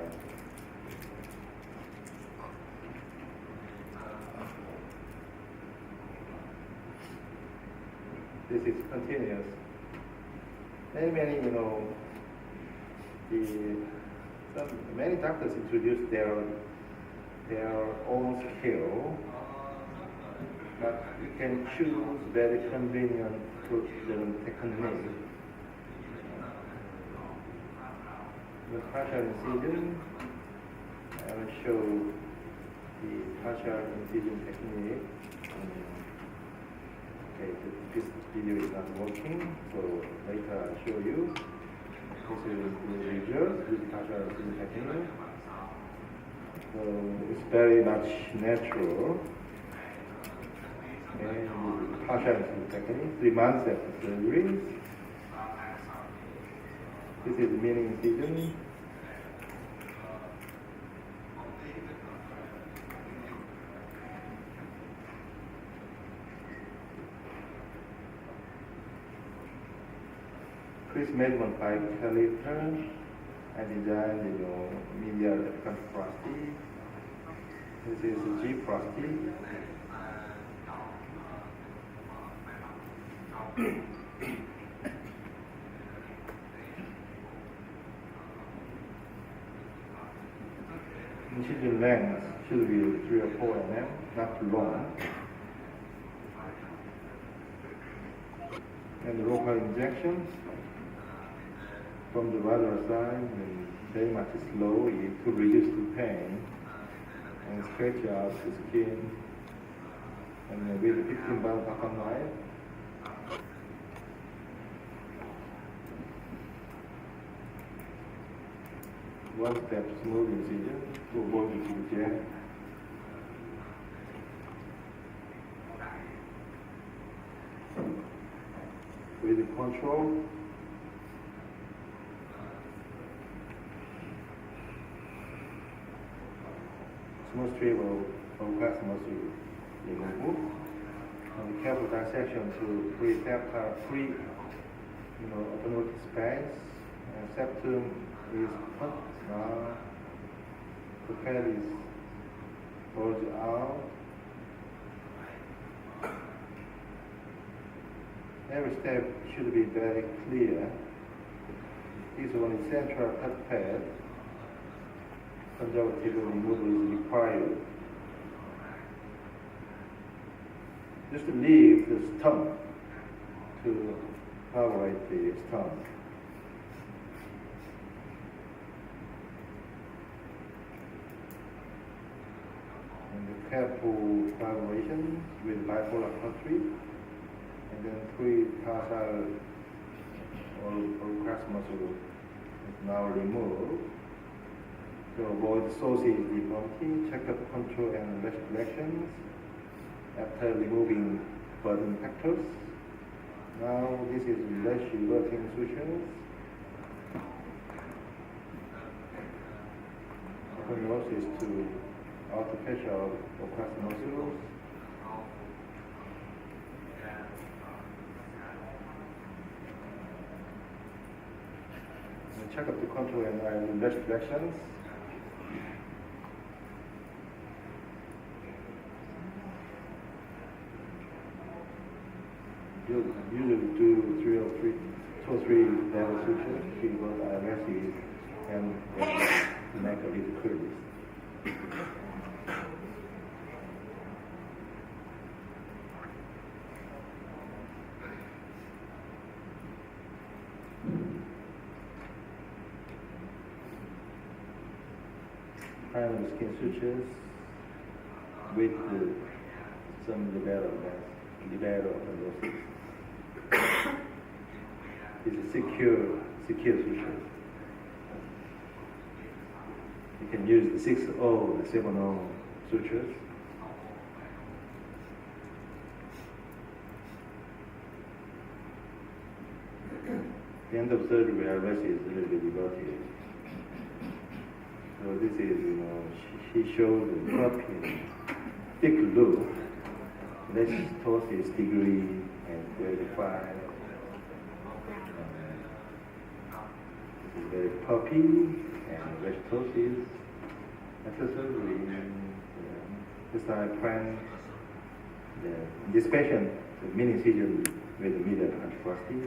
A: This is continuous. Many, many doctors introduce their own skill, but you can choose very convenient technique. The partial incision, I will show the partial incision technique. Okay, this video is not working, so later I'll show you. This is the result with partial incision technique. So it's very much natural. And partial incision technique, 3 months after surgery. This is mini incision. Chris measurement by Facelift. I designed, medial Blepharoplasty. This is G-plasty. Incision length should be 3 or 4 mm, not too long. And local injections from the lateral side, and very much slow to reduce the pain and stretch out the skin. And with 15 pound cotton knife. One step smooth incision to avoid the jam. With the control, smooth strip of glass muscle removal, and careful dissection to free autonomic space, and septum is cut. Now the head is bulged out. Every step should be very clear. This one is central cut pad. Conjunctive removal is required. Just leave the stump to coverate the stump. And the careful collaboration with bipolar country, and then 3 tarsal or cross muscle is now removed. To avoid sausage deformity, check up control and rest directions after removing burden factors. Now this is less working sutures. Diagnosis to artificial or cross muscles. And check up the control and rest directions. Usually do 2 or 3 level sutures, see what IRS and make a little curves. Final skin sutures with some Blepharoplasty. It's a secure suture. You can use the 6-0 or 7-0 sutures. The end of surgery, our rest is a little bit devoted. So this is, she showed the dropping thick loop. Let's toss its degree and verify. This is very puppy and restosis. After surgery, this I plan this patient, the mini incision with the medial Blepharoplasty.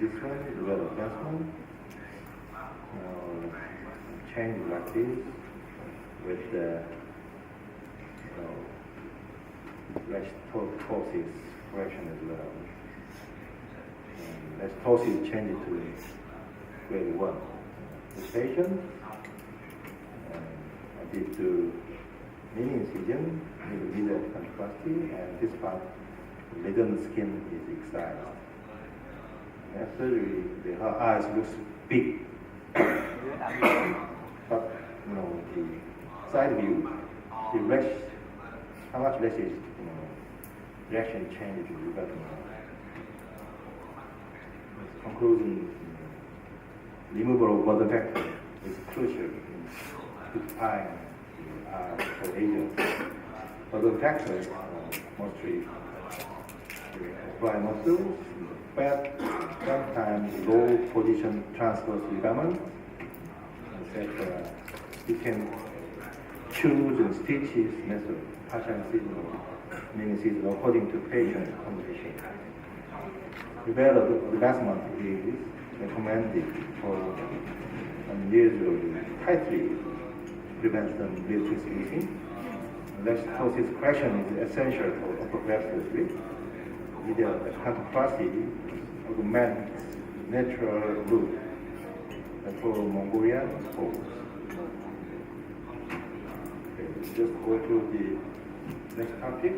A: This one, the red advancement. Change like this with the restosis correction as well. Restosis change it to grade 1. The patient, I did do mini incision with the medial Blepharoplasty, and this part, the middle skin is excised. After surgery, her eyes looks big. But the side view, the rest, how much less is reaction change to the bottom. Conclusion, removal of burden factor is crucial in define for agents. Burden factors mostly apply muscles, fat, sometimes low position transverse ligament, etc. You can choose and stitches method, partial incision, mini incision according to patient condition. Developed advancement is recommended for unusually tightly prevent some little squeezing. Lexitosis correction is essential for upper breast surgery. Either epicantoplasty augments natural root for Mongolian pose. Okay, let's just go to the next topic.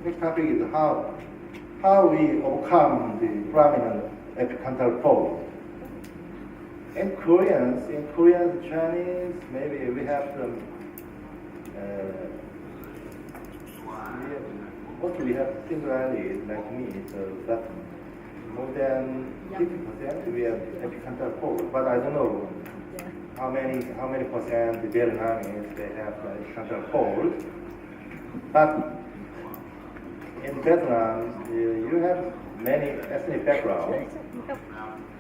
A: Next topic is how we overcome the prominent epicantal fold. In Koreans, Chinese, maybe we have some, mostly we have similarly like me, so that more than 50% we have epicantal fold, but I don't know how many percent the Vietnamese they have epicantal fold. But in Vietnam, you have many ethnic backgrounds,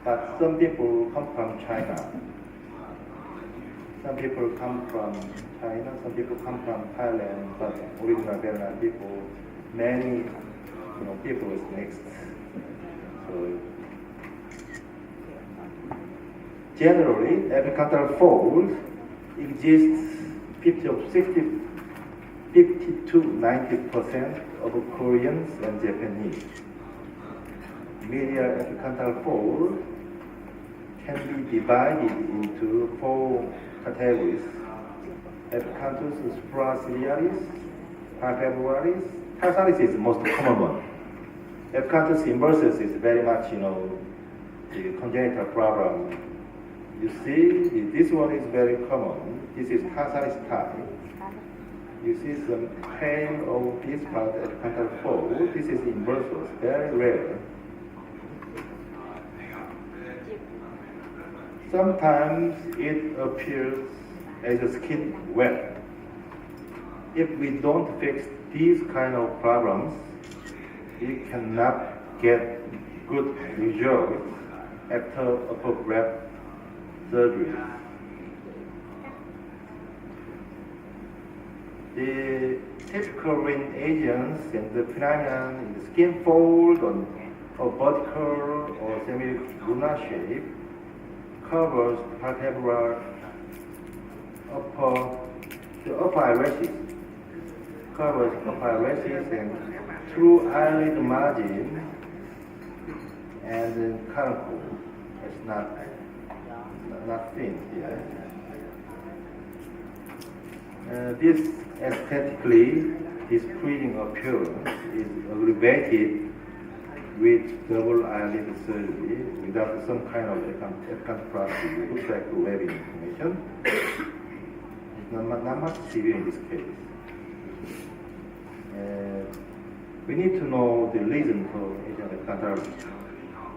A: but some people come from China. Some people come from China, some people come from Thailand, but original Vietnam people, many people is mixed. So generally, epicantal fold exists 50 to 90% of Koreans and Japanese. Medial epicantal fold can be divided into 4 categories: epicanthus supraciliaris, palpebralis. Tarsalis is the most common one. Epicanthus inversus is very much, the congenital problem. You see, this one is very common. This is tarsalis type. You see some pain of this part epicantal fold. This is inversus, very rare. Sometimes it appears as a skin welt. If we don't fix these kind of problems, we cannot get good results after upper breast surgery. The typical ring agents and the phenomenon in the skin fold or vertical or semi-lunar shape covers palpebral the upper irises, covers upper irises and through eyelid margin and the caruncle. It's not thin here. This aesthetically displeasing appearance is aggravated with double eyelid surgery without some kind of epicantoplasty. It looks like webbing information. It's not much severe in this case. We need to know the reason for epicantal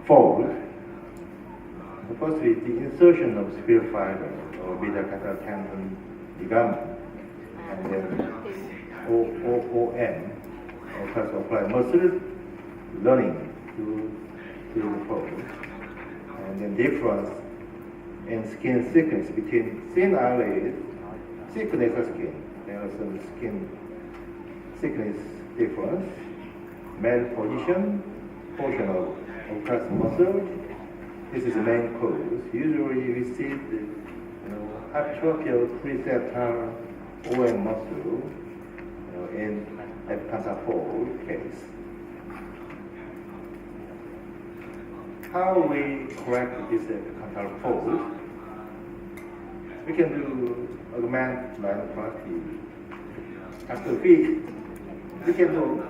A: fold. Firstly, the insertion of spear fiber or beta-catal tendon ligament, and then OOM, or apply muscle learning to the fold, and then difference in skin thickness between thin eyelid, thick nasal skin. There are some skin thickness difference, malposition, portion of occlusal muscle. This is the main cause. Usually we see the hypertrophy of preceptor OM muscle in epicantal fold case. How we correct this epicantal fold? We can do augment rhinoplasty. After we can do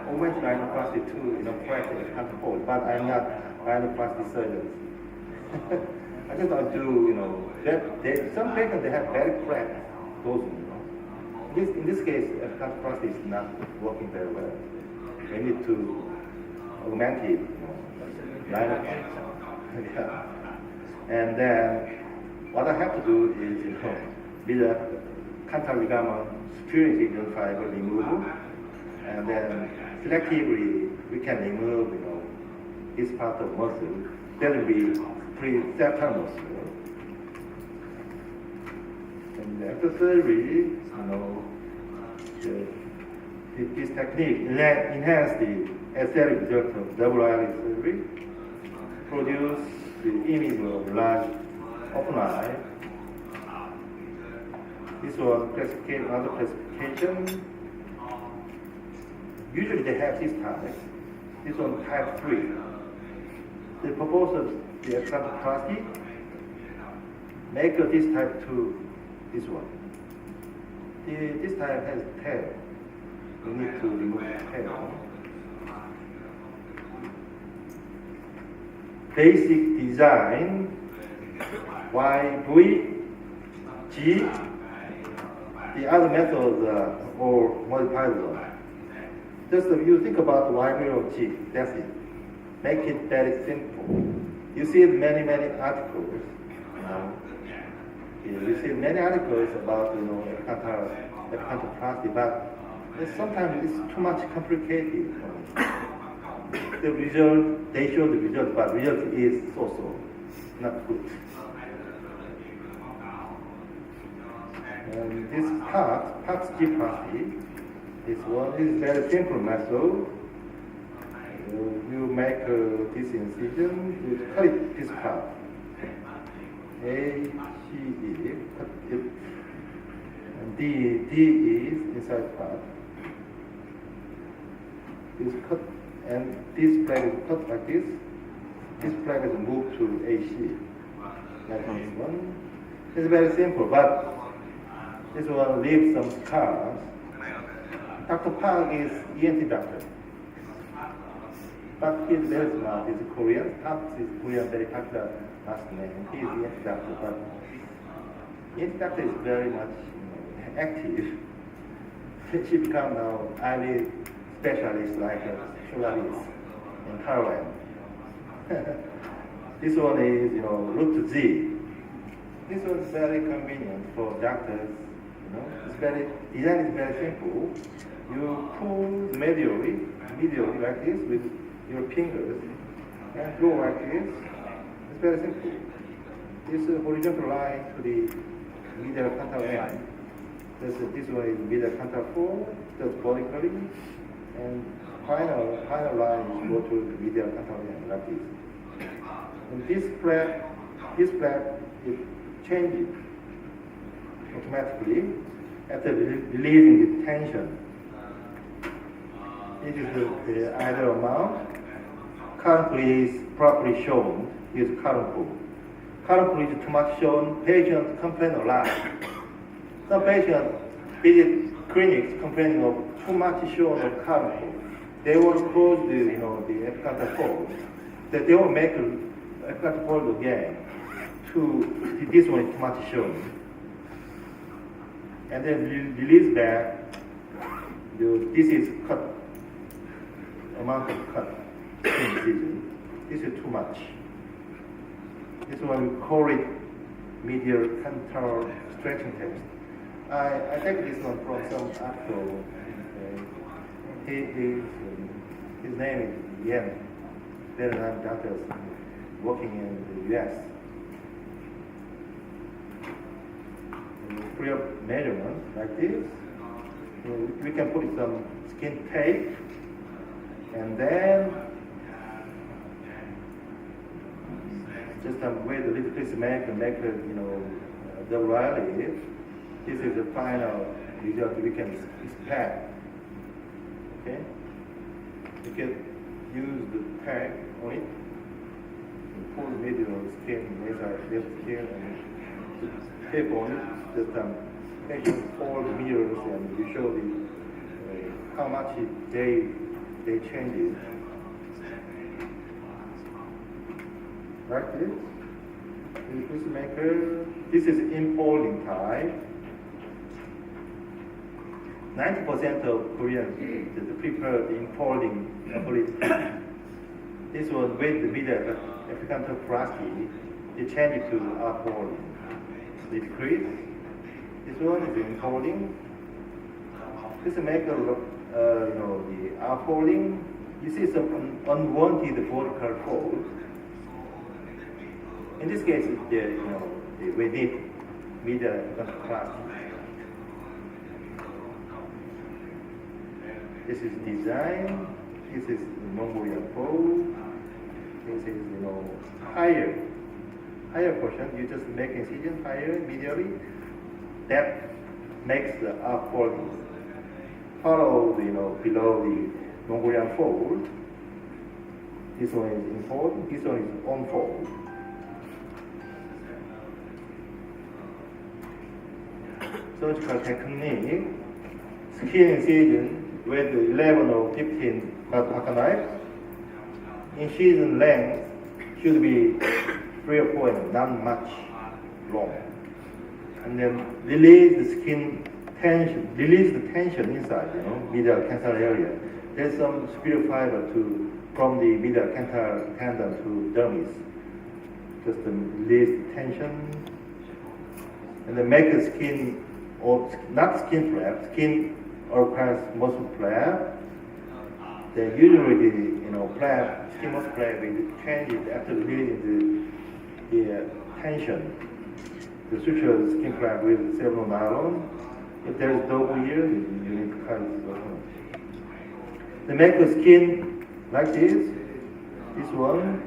A: augment rhinoplasty to correct the epicantal fold, but I'm not rhinoplasty surgeon. I just want to do, some patients they have very flat dosing. In this case, epicanoplasty is not working very well. We need to augment it, rhinoplasty. Yeah. And then what I have to do is, with the canthal ligament securing signal fiber removal, and then selectively we can remove, this part of muscle. That will be pre-septal muscle. And after surgery, this technique enhance the aesthetic result of double eyelid surgery, produce the image of large open eye. This one classification, another classification. Usually they have this type. This one type 3. The purpose of the Blepharoplasty make this type 2 this one. This type has tail. We need to remove the tail. Basic design Y, V, G. The other methods are all modified one. Just if you think about Y, V, or G, that's it. Make it very simple. You see many articles. You see many articles about Blepharoplasty, but sometimes it's too much complicated. The result, they show the result, but result is so not good. And this Park's G-plasty, this one is very simple method. You make this incision, you cut it this part. A, C, E, cut it. And D is inside part. This cut, and this flag is cut like this. This flag is moved to AC. Like this one. It's very simple, but this one leaves some scars. Dr. Park is ENT doctor. But he's very smart. He's Korean. Park is Korean, very popular last name. He is ENT doctor, but ENT doctor is very much active. She become now eyelid specialist like Shulalis in Thailand. This one is, root Z. This one is very convenient for doctors. It's very, design is very simple. You pull medially like this with your fingers and go like this. It's very simple. This horizontal line to the medial canthal end. This one is medial canthal 4, just vertically, and final line is go to the medial canthal end like this. And this flap is changing automatically after releasing the tension. This is the ideal amount. Current pull is properly shown. Is current pull. Current pull is too much shown. Patients complain a lot. Some patients visit clinics complaining of too much shown of current pull. They will close the epicanthal fold. They will make epicanthal fold again. This one is too much shown. And then release back. This is cut. Amount of cut incision. This is too much. This one we call it medial canthal stretching test. I take this one from some article. His name is Yen. There are doctors working in the US. Free of measurement like this. We can put some skin tape. And then just with a little piece of make a double eyelid. This is the final result we can expect. Okay? You can use the tag on it, pull the medial skin, left skin, and tape on it. Just patient all the mirrors, and you show the how much they change it. Like this. This maker. This is infolding type. 90% of Koreans prefer the infolding ability. This one with the medial Blepharoplasty. you change it to upfolding. Decrease. This one is enfolding. This make a the upfolding. You see some unwanted vertical fold. In this case, we need middle blepharoplasty. This is design. This is Mongolian fold. This is higher portion. You just make incision higher medially. That makes the upfolding. Follow below the Mongolian fold. This one is infold. This one is unfold. Surgical technique. Skin incision with 11 or 15 Blepharoplasty knife. Incision length should be 3 or 4 and not much long. And then release the skin tension, release the tension inside, middle canthal area. There's some superior fiber from the middle canthal tendon to dermis. Just release the tension. And then make the skin, or not skin flap, skin requires muscle flap. Then usually the flap, skin muscle flap will change it after releasing the tension. The suture of the skin flap with several nylon. If there is double here, you need to cut it. They make the skin like this. This one.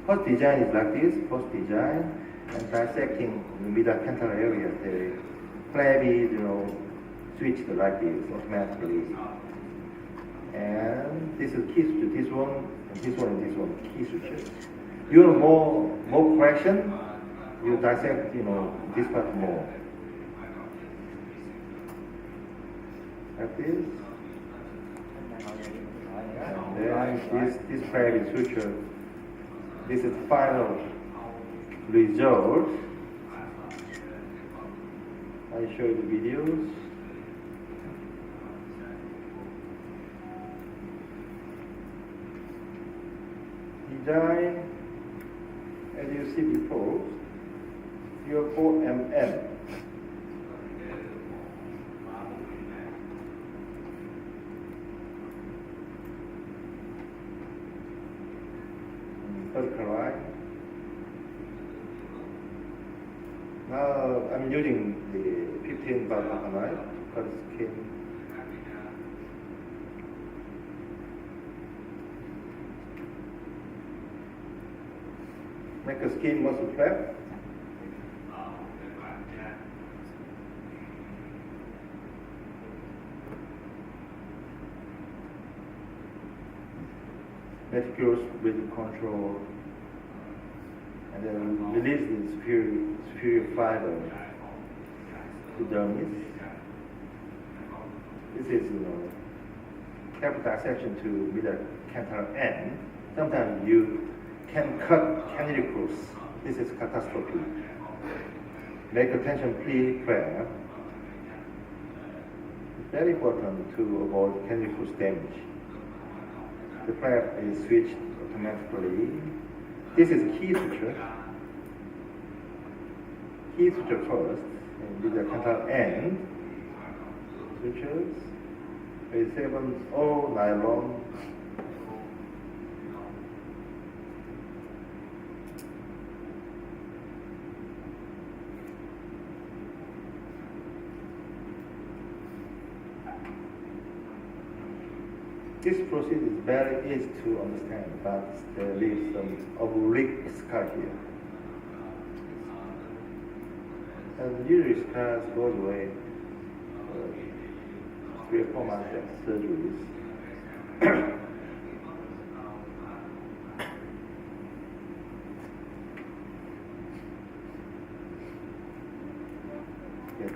A: First design is like this. First design. And dissecting the middle canthal area, the flabby, switched like this automatically. And this is key suture. This one, and this one, and this one, key suture. You want more correction, you dissect, this part more. Like this. And then this flabby suture. This is final result. I show you the videos. Design, as you see before, 0.4 mm. Vertical line. Now I'm using the 15 Blepharoplasty knife, cut skin. Make a skin muscle flap. Meticulous with control. And then release the superior fiber to dermis. This is careful dissection to middle canthal end. Sometimes you can cut candilicus. This is catastrophe. Make a tension-free flap. It's very important to avoid candilicus damage. The flap is switched automatically. This is key suture. Key suture first, and with the canthal end. Sutures with 7 all nylon. This procedure is very easy to understand, but there is some oblique scar here. And usually scars go away 3 or 4 months after surgeries.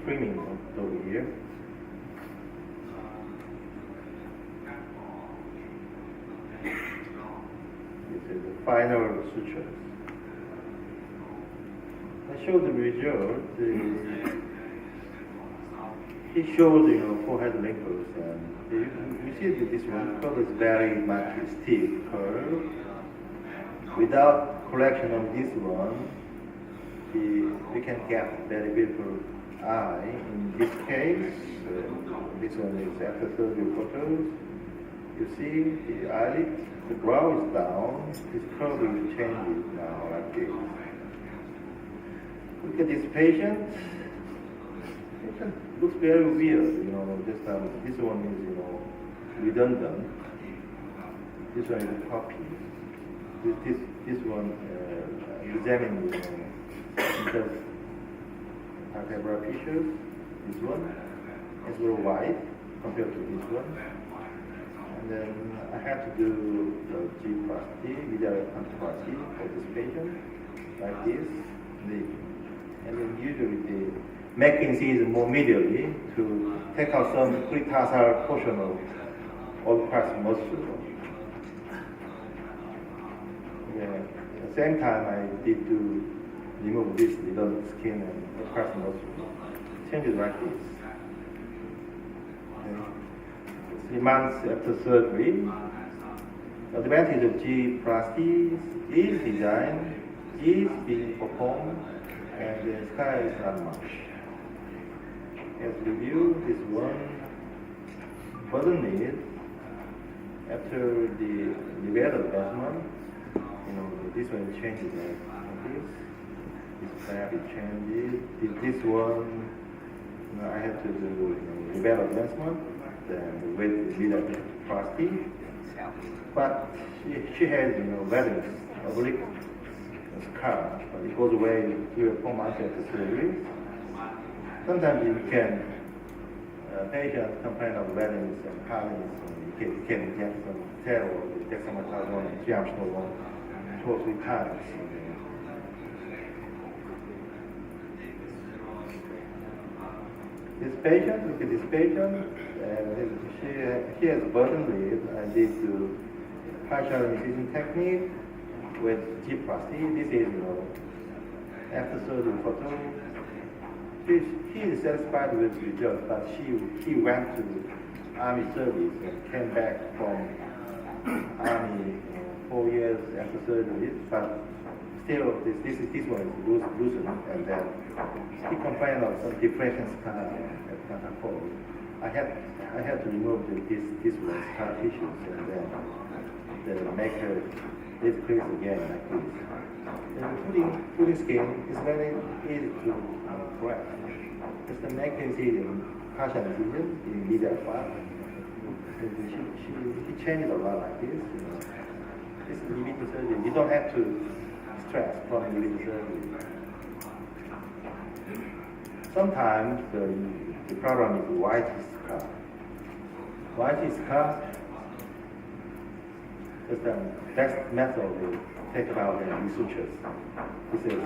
A: Trimming over here. This is the final sutures. I show the result. He showed forehead wrinkles, and you see that this one curve is very much steep curve. Without correction of this one, we can get very beautiful eye. In this case, this one is after surgery photos. You see the eyelid, the brow is down, this curve is changing now like this. Look at this patient. Patient looks very weird, this one is, redundant. This one is a copy. This one examine, because vertebral features. This one is very wide compared to this one. And then I had to do the G-plasty, Blepharoplasty for this patient, like this. And then usually the make incision more medially to take out some pretarsal portion of all-parts muscle. At the same time, I did to remove this little skin and all-parts muscle. Change it like this. 3 months after surgery, the advantage of G-plasty is design, is being performed, and the sky is not much. As review, this one button lid after the level advancement, this one changes like this. This flap it changes. This one, I had to do level advancement, then with Blepharoplasty. But she has, very oblique scar, but it goes away 3 or 4 months after surgery. Sometimes you can, patients complain of redness and hardness, and you can get some steroid, dexamethasone, triamcinolone, 2 or 3 times. This patient, look at this patient, she has button lid. I did the partial incision technique with G-plasty. This is, after surgery photo. She is satisfied with the result, but she went to Army service and came back from Army 4 years after surgery, but still this one is loosened, and then she complained of some depression scar at Blepharoplasty. I had to remove this one scar tissues and then make her decrease again like this. And putting skin is very easy to correct. Just the neck incision, partial incision in medial part. She changed a lot like this. This is limited surgery. You don't have to stress from limited surgery. Sometimes the problem is white scar. White scar is the best method to take out the sutures. This is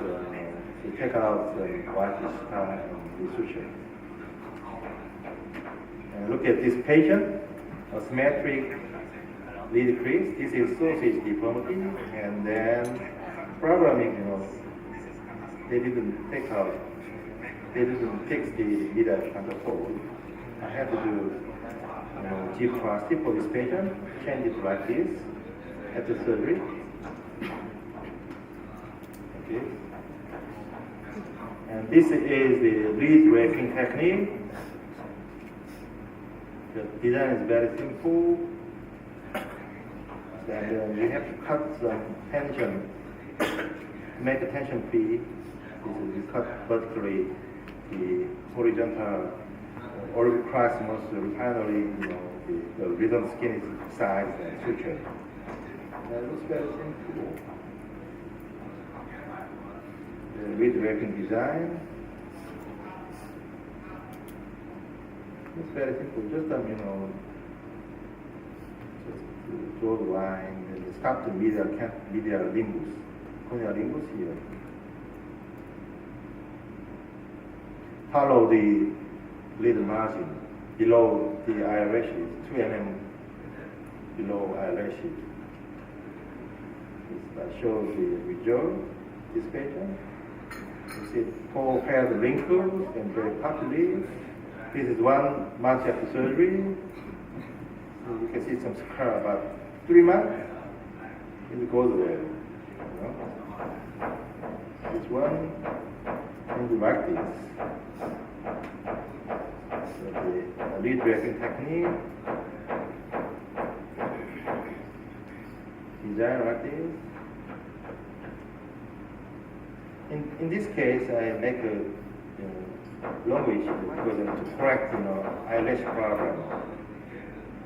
A: to take out the white scar and the suture. And look at this patient, asymmetric lid crease. This is sausage deformity, and then problem is, they didn't fix the middle fold. I had to do G-plasty for this patient, change it like this after surgery. Okay. And this is the lead wrapping technique. The design is very simple. And you have to cut some tension, make the tension free. You cut vertically the horizontal or cross muscle, finally, the rhythm skin is size and suture. That looks very simple. The lid wrapping design. It's very simple. Just just to draw the line and stop the medial limbus, corneal limbus here. Follow the lid margin below the eyelashes, 2 mm below eyelashes. That shows the result. This patient. You see 4 pairs of wrinkles and very puffy. This is 1 month after surgery. You can see some scar about 3 months. It goes away. This one is like this. So the lead wrapping technique. Design like this. In this case, I make a language because to correct eyelash problem.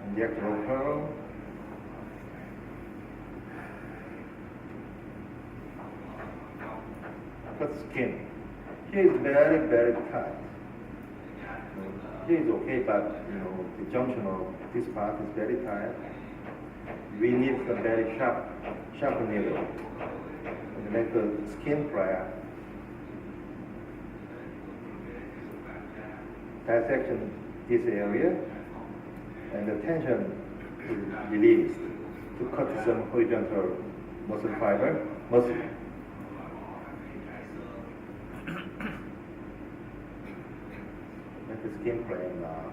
A: Inject local. Cut skin. Here is very, very tight. Here is okay, but the junction of this part is very tight. We need a very sharp needle. And make a skin prior. Dissection this area, and the tension is released to cut some horizontal muscle fiber, muscle. Make the skin plane now.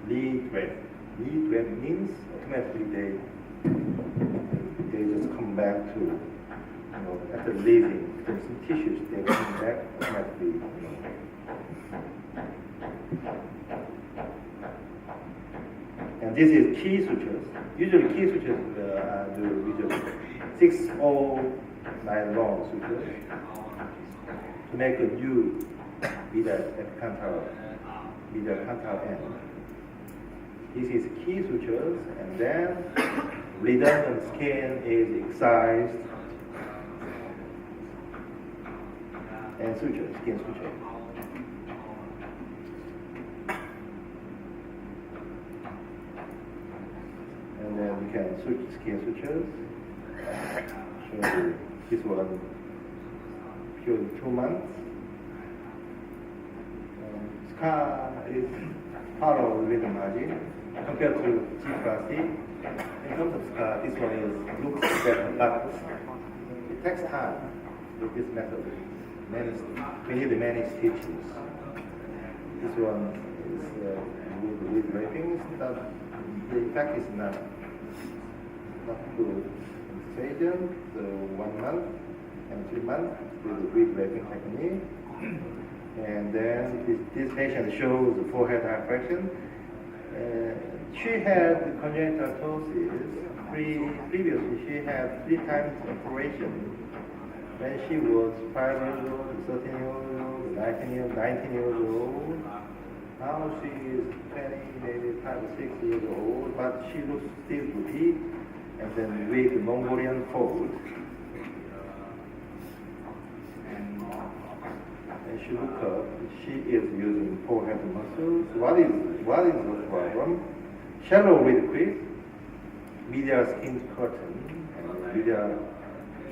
A: Lead wave means automatically they just come back to, after leaving some tissues, they come back automatically. And this is key sutures. Usually key sutures do usually 6 or 9 long sutures to make a U medial canthal end. This is key sutures, and then redundant skin is excised and suture, skin suture. And then we can switch skin sutures. Show you this one, show you 2 months. Scar is hollow rhythm margin. Compared to Blepharoplasty, in terms of scar, this one looks better, but it takes time with this method. We need many stitches. This one is with drapings, but the effect is not good. Station, so 1 month and 3 months with the draping technique. And then this patient shows the forehead diffraction. She had congenital ptosis. Previously, she had 3 times operation when she was 5 years old, 13 years old, 19 years old. Now she is 20, maybe 5 or 6 years old, but she looks still good. And then with the Mongolian fold. And she look up. She is using forehead muscles. What is the problem? Shallow with quick, medial skin curtain, and medial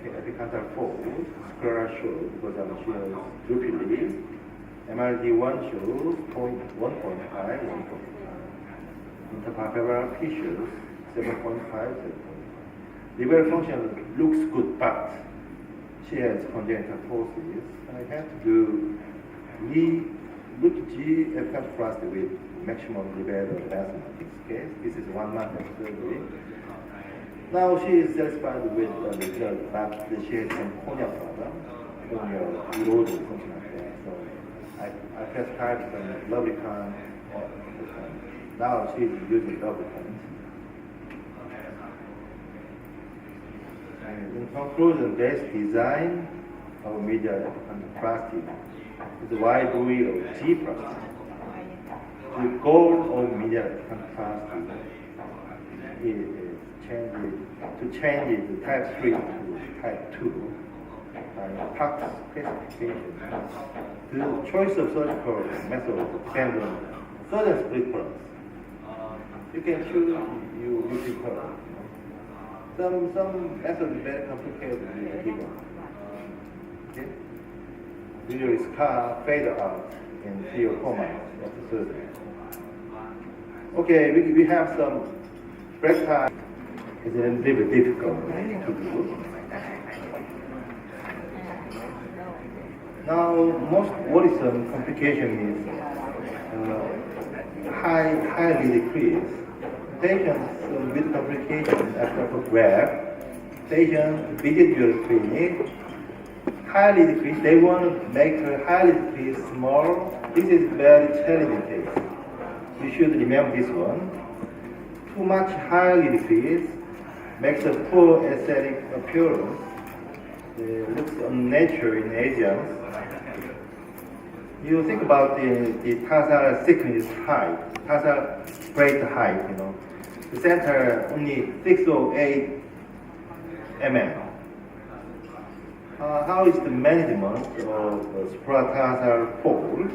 A: epicanthal fold, sclera shows because she has droopy lids. MRD1 shows 1.5. Interpalpebral tissues 7.5. Liver function looks good, but she has congenital ptosis. I have to do root G Blepharoplasty with maximum liver advancement in this case. This is 1 month of surgery. Now she is satisfied with the result, but she has some cornea problem, cornea erosion, something like that. So I prescribed some lubricant. Now she is using lubricant. And in conclusion, best design of medial epicantroplasty is the wide wheel of G plasty. The goal of medial epicantroplasty is to change the type 3 to type 2 by PAX classification. The choice of surgical method depends on surgeon split plus. You can choose you prefer. Some methods are very complicated with given. Okay? Usually scar fade out in 3 or 4 months after surgery. Okay, we have some break time. It's a little bit difficult to do. Now, most worrisome complication is highly decreased. Patients with complications after graft, patients visit your clinic, highly decreased. They want to make her highly decreased small. This is very challenging case. You should remember this one. Too much highly decreased makes a poor aesthetic appearance. It looks unnatural in Asians. You think about the tarsal thickness height, tarsal plate height, The center only 6 or 8 mm. How is the management of supratarsal fold?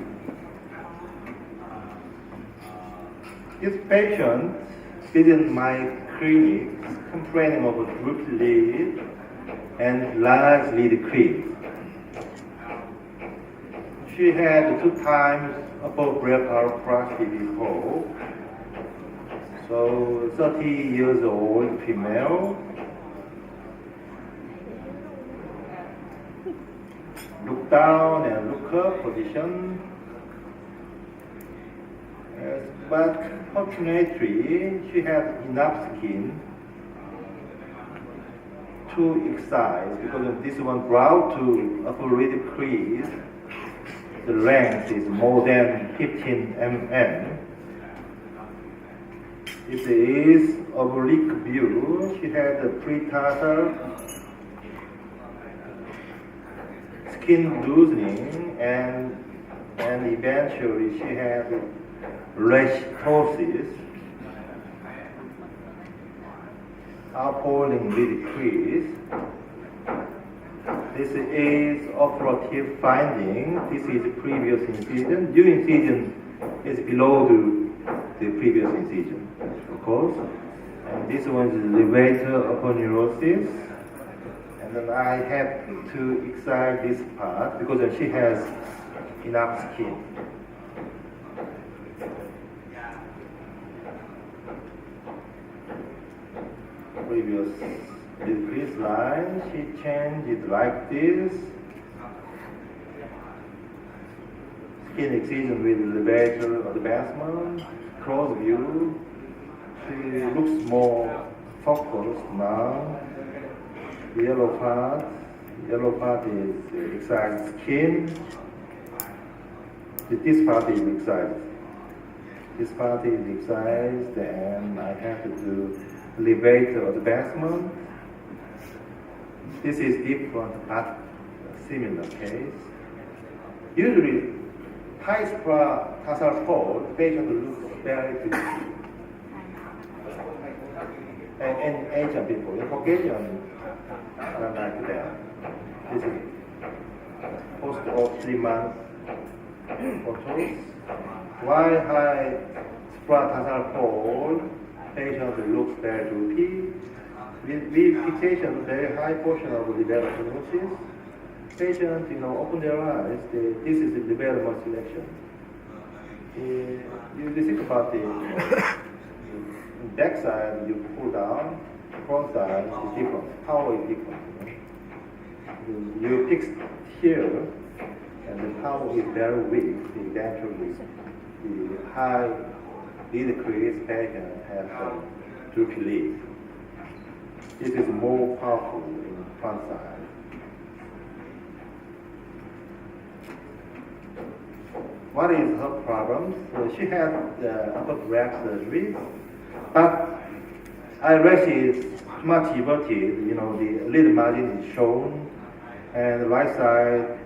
A: This patient visited my clinic complaining of a drooped lid and large lid crease. She had 2 times above Blepharoplasty before. So 30 years old female. Look down and look up position. But fortunately, she had enough skin to excise because of this one brow to upper lid crease. The length is more than 15 mm. If there is oblique view, she had a pretarsal skin loosening and eventually she had rhetosis, upholding lid crease. This is operative finding. This is previous incision. New incision is below the previous incision, of course. And this one is levator aponeurosis. And then I had to excise this part because she has enough skin. Previous decrease line, she changed it like this. Skin excision with levator advancement, cross view. She looks more focused now. The yellow part is excised skin. This part is excised. This part is excised, and I have to do levator advancement. This is different but similar case. Usually, high supratarsal fold, patient looks very good. And Asian people, in Caucasian, not like that. This is post of 3 months photos. Why high supratarsal fold? Patient looks very droopy. With fixation, very high portion of levator Patients, open their eyes. This is the levator selection. You think about the back side, you pull down. Front side is different. Power is different. You fix here, and the power is very weak. Eventually, the high lid crease patient has droopy lid. This is more powerful in front side. What is her problem? So she had upper graft surgery, but eyelash is too much everted. The lid margin is shown, and the right side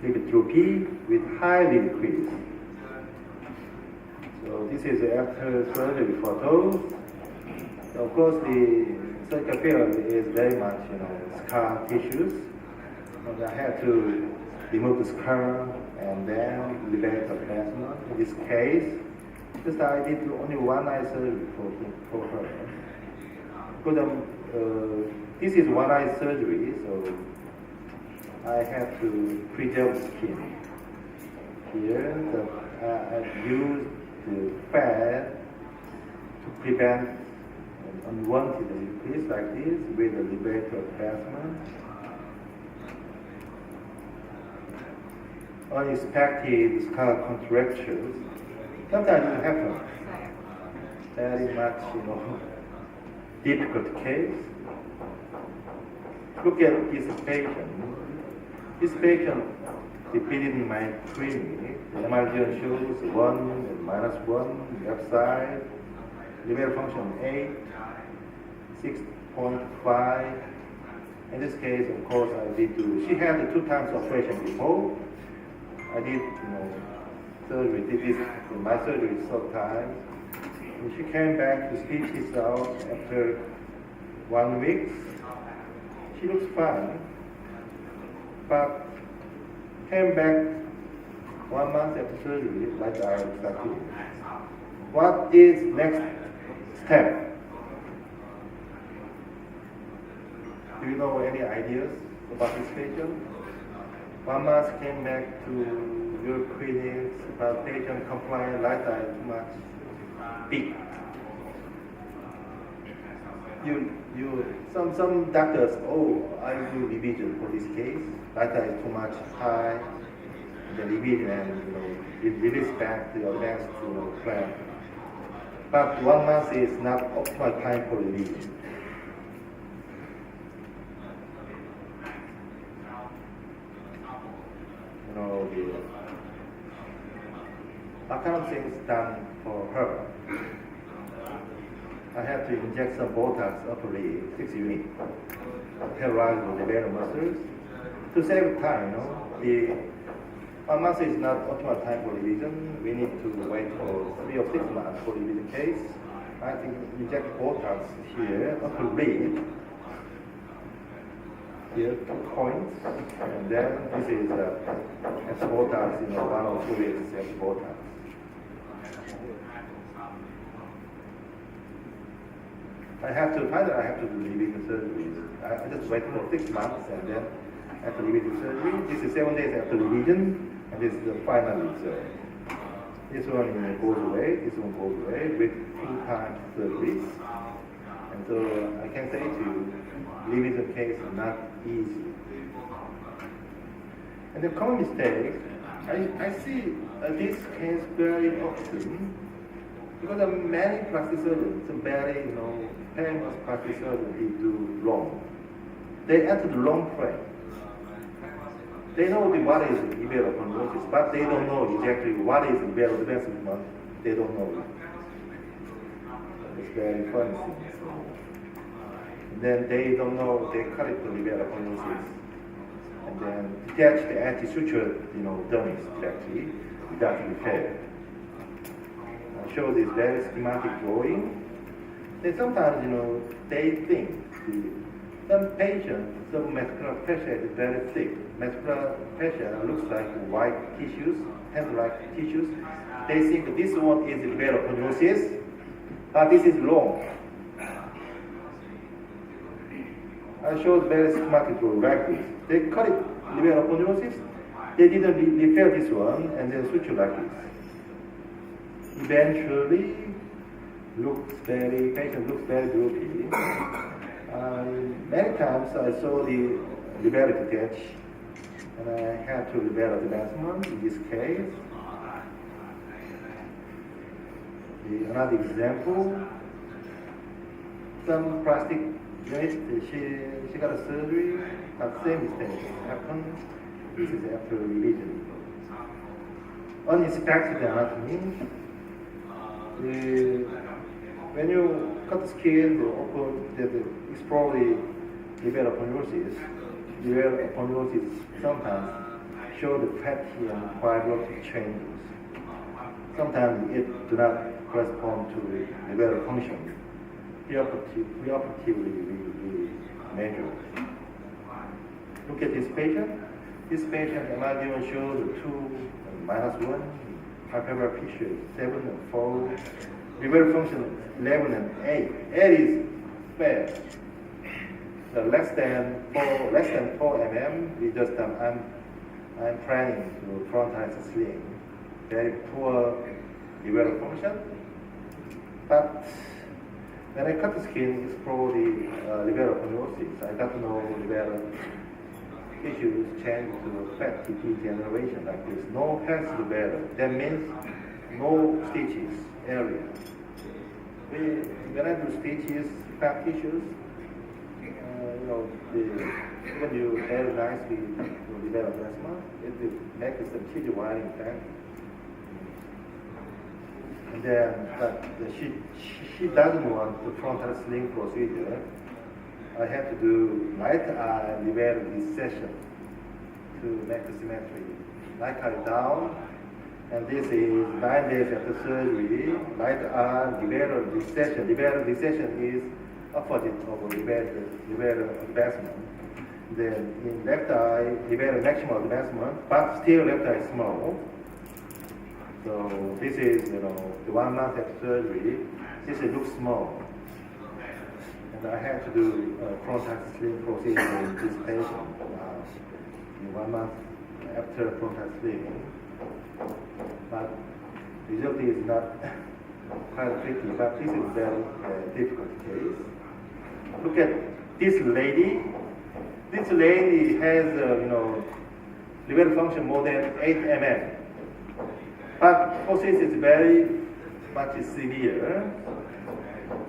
A: lid droopy with high lid crease. So this is after surgery photos. So of course, the surgical field is very much, scar tissues. And I had to remove the scar and then levator advancement. In this case, just I did only one eye surgery for her. Because this is one eye surgery, so I have to preserve the skin. Here, I've used the fat to prevent unwanted increase like this with the levator advancement. Unexpected scar contractures Sometimes it happens. Very much, difficult case. Look at this patient. This patient repeated in my clinic. The MRGN shows 1 and -1 left side. Liver function 8, 6.5. In this case, of course, I did do. She had 2 times operation before. I did, surgery. Did this in my surgery 3 times. And she came back to speech this out after 1 week. She looks fine, but came back 1 month after surgery, like I expected. What is next step? Do you know any ideas about this patient? 1 month came back to your clinic, but patient compliant, lifestyle too much big. Some doctors, I do revision for this case. Lifestyle is too much high. The revision and it release back to your next plan. But 1 month is not optimal time for revision. What kind of things done for her? I have to inject some Botox upperly, 6 units, paralyze the liver muscles. To save time, the 1 month is not optimal time for revision. We need to wait for 3 or 6 months for revision case. I think inject Botox here, upperly. Here, 2 points, and then this is Botox, 1 or 2 weeks as Botox. I have to do revision surgery. I just wait for 6 months and then after revision surgery. This is 7 days after revision, and this is the final result. This one goes away, this one goes away with 2 times surgeries. And so I can say to you, revision case is not easy. And the common mistake, I see this case very often because many plastic surgeons, some very famous plastic surgeons, they do wrong. They enter the wrong frame. They know what is blepharoplasty, but they don't know exactly what is blepharoplasty. They don't know it. It's very funny thing. Then they don't know, they cut it to blepharoplasty. And then detach the anti-suture, dummies directly without repair. I show this very schematic drawing. Then sometimes, they think some patients, some muscular fascia is very thick. Muscular fascia looks like white tissues, hand-like tissues. They think this one is blepharoplasty, but this is wrong. I showed very schematic drawing like this. They cut it blepharoplasty. They didn't repair this one and then suture like this. Eventually, patient looks very droopy. Many times I saw the liver detach, and I had to liver advancement in this case. Another example, some plastic unit, she got a surgery, but same mistake happened. This is after revision. Uninspected anatomy. When you cut the skin, it's probably blepharoplasty. Blepharoplasty sometimes show the fatty and fibrotic changes. Sometimes it do not correspond to liver function. Preoperatively we measure. Look at this patient. This patient MRI shows 2 and -1. Hyperbar tissue 7 and 4. Liver function 11 and 8. 8 is bad. The less than 4 mm. We just I'm planning to frontalize the sling. Very poor liver function. But when I cut the skin, it's probably blepharoplasty. I got to know liver tissues change to fat degeneration like this. No healthy liver. That means no stitches area. When I do stitches, fat tissues, when you very nicely develop plasma, it will make some tissue wiring effect. And then, but she doesn't want the frontal sling procedure. I have to do light eye liver recession to make the symmetry. Light eye down, and this is 9 days after surgery. Light eye liver recession. Liver recession is opposite of liver advancement. Then in left eye, liver maximal advancement, but still left eye small. So this is, the 1 month after surgery. This looks small. And I had to do frontal sling procedure in this patient in 1 month after frontal sling. But the result is not quite tricky, but this is a very difficult case. Look at this lady. This lady has, liver function more than 8 mm. But process is very much severe,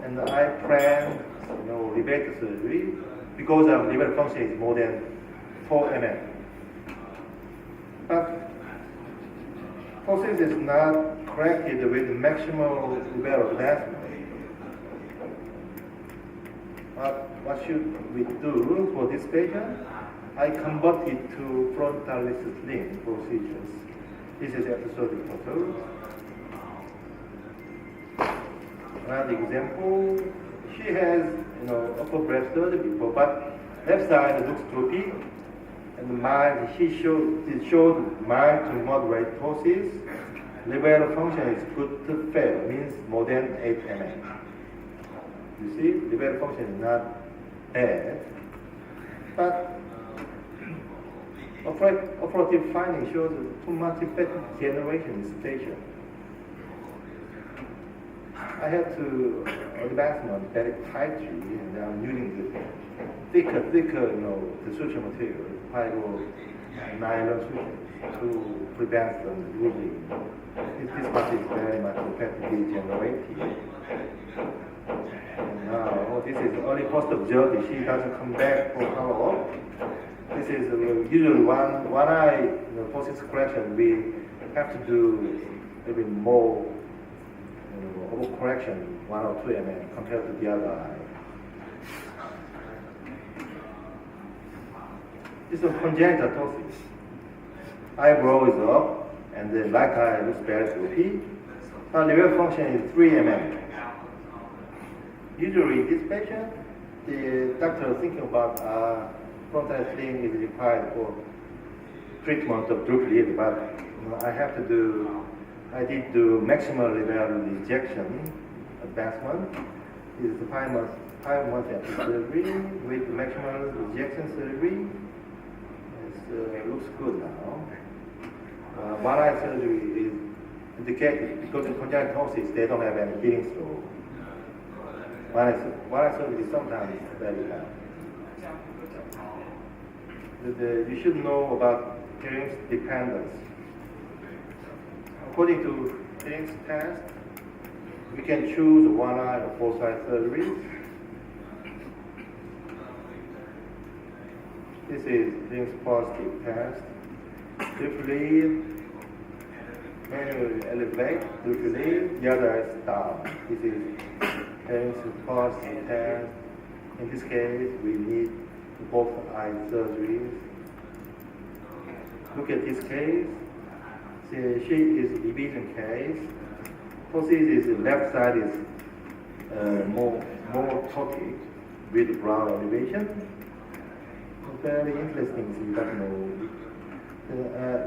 A: and I planned, liver surgery because liver function is more than 4 mm. But process is not corrected with maximal liver advancement. What should we do for this patient? I converted to frontal sling procedures. This is episodic photo. Another example, she has, upper breast surgery before, but left side looks droopy, and she showed mild to moderate ptosis. Liver function is good to fail, means more than 8 mm. You see, liver function is not bad, but operative finding shows too much fat generation in this patient. I have to advancement very tightly, and I'm using the thicker, the suture material, fiber nylon suture, to prevent from losing. This part is very much fat degenerating. And now, this is only post-observed. She doesn't come back for follow-up. This is usually one eye process correction. We have to do a bit more overcorrection, 1 or 2 mm compared to the other eye. This is congenital ptosis. Eyebrow is up, and the black eye looks very droopy. Now liver function is 3 mm. Usually, this patient, the doctor is thinking about frontal sling is required for treatment of droopy liver, but I did do maximal liver rejection advancement. This is 5 months after surgery with maximal rejection surgery. It looks good now. One eye surgery is indicated because in congenital ptosis they don't have any healing stroke. One eye surgery sometimes is very bad. You should know about Hering's dependence. According to Hering's test, we can choose 1 eye or 4 side surgeries. This is Hering's positive test. Briefly, manually elevate, briefly, the other eye is down. This is Hering's positive test. In this case, we need both eye surgeries. Look at this case. She is division case. Ptosis is left side is more topic with brown elevation. Very interesting thing that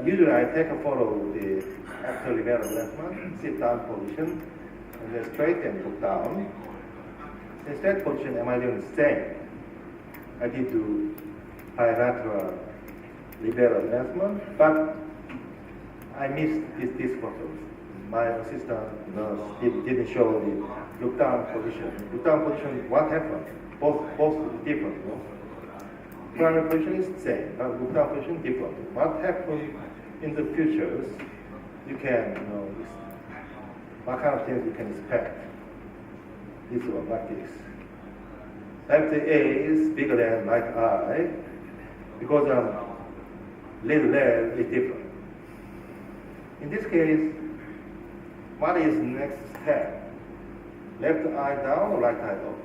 A: usually I take a photo of the after liver advancement, sit down position, and then straight and look down. In straight position, am I doing the same? I did do bilateral liver advancement, but I missed this photo. My assistant nurse didn't show the look down position. Look down position, what happened? Both different. No? Primary position is the same, but look down position different. What happened in the futures? You can what kind of things you can expect. This one, like this. Left A is bigger than right eye because little leg is different. In this case, what is next step? Left eye down or right eye up?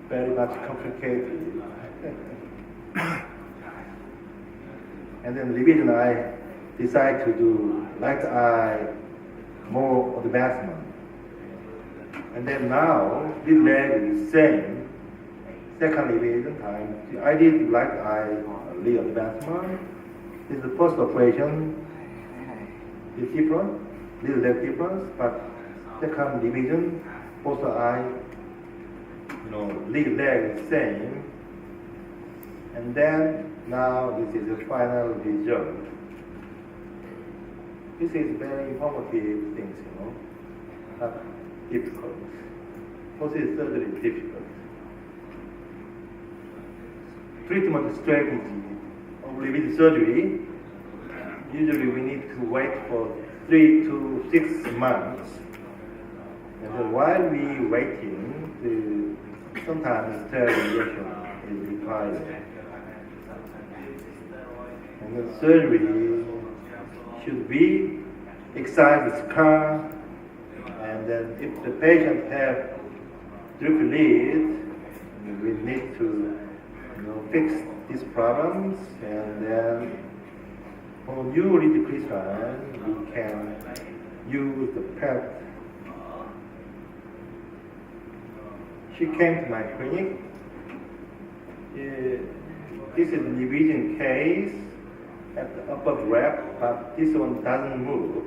A: Very much complicated. And then revision, I decide to do right eye more advancement. And then now, this leg is same. Second revision time, I did right eye leg advancement. This is the first operation. It's different, little leg difference, but second revision, both eye, leg is same. And then now this is the final result. This is very informative things, not difficult. Post surgery is difficult. Treatment strategy of revision surgery. Usually we need to wait for 3 to 6 months. And then while we waiting, sometimes steroid injection is required. And the surgery should be excise the scar, and then if the patient have drip lead, we need to fix these problems, and then for new lead decrease, we can use the PET. She came to my clinic. This is a revision case at the upper grab, but this one doesn't move.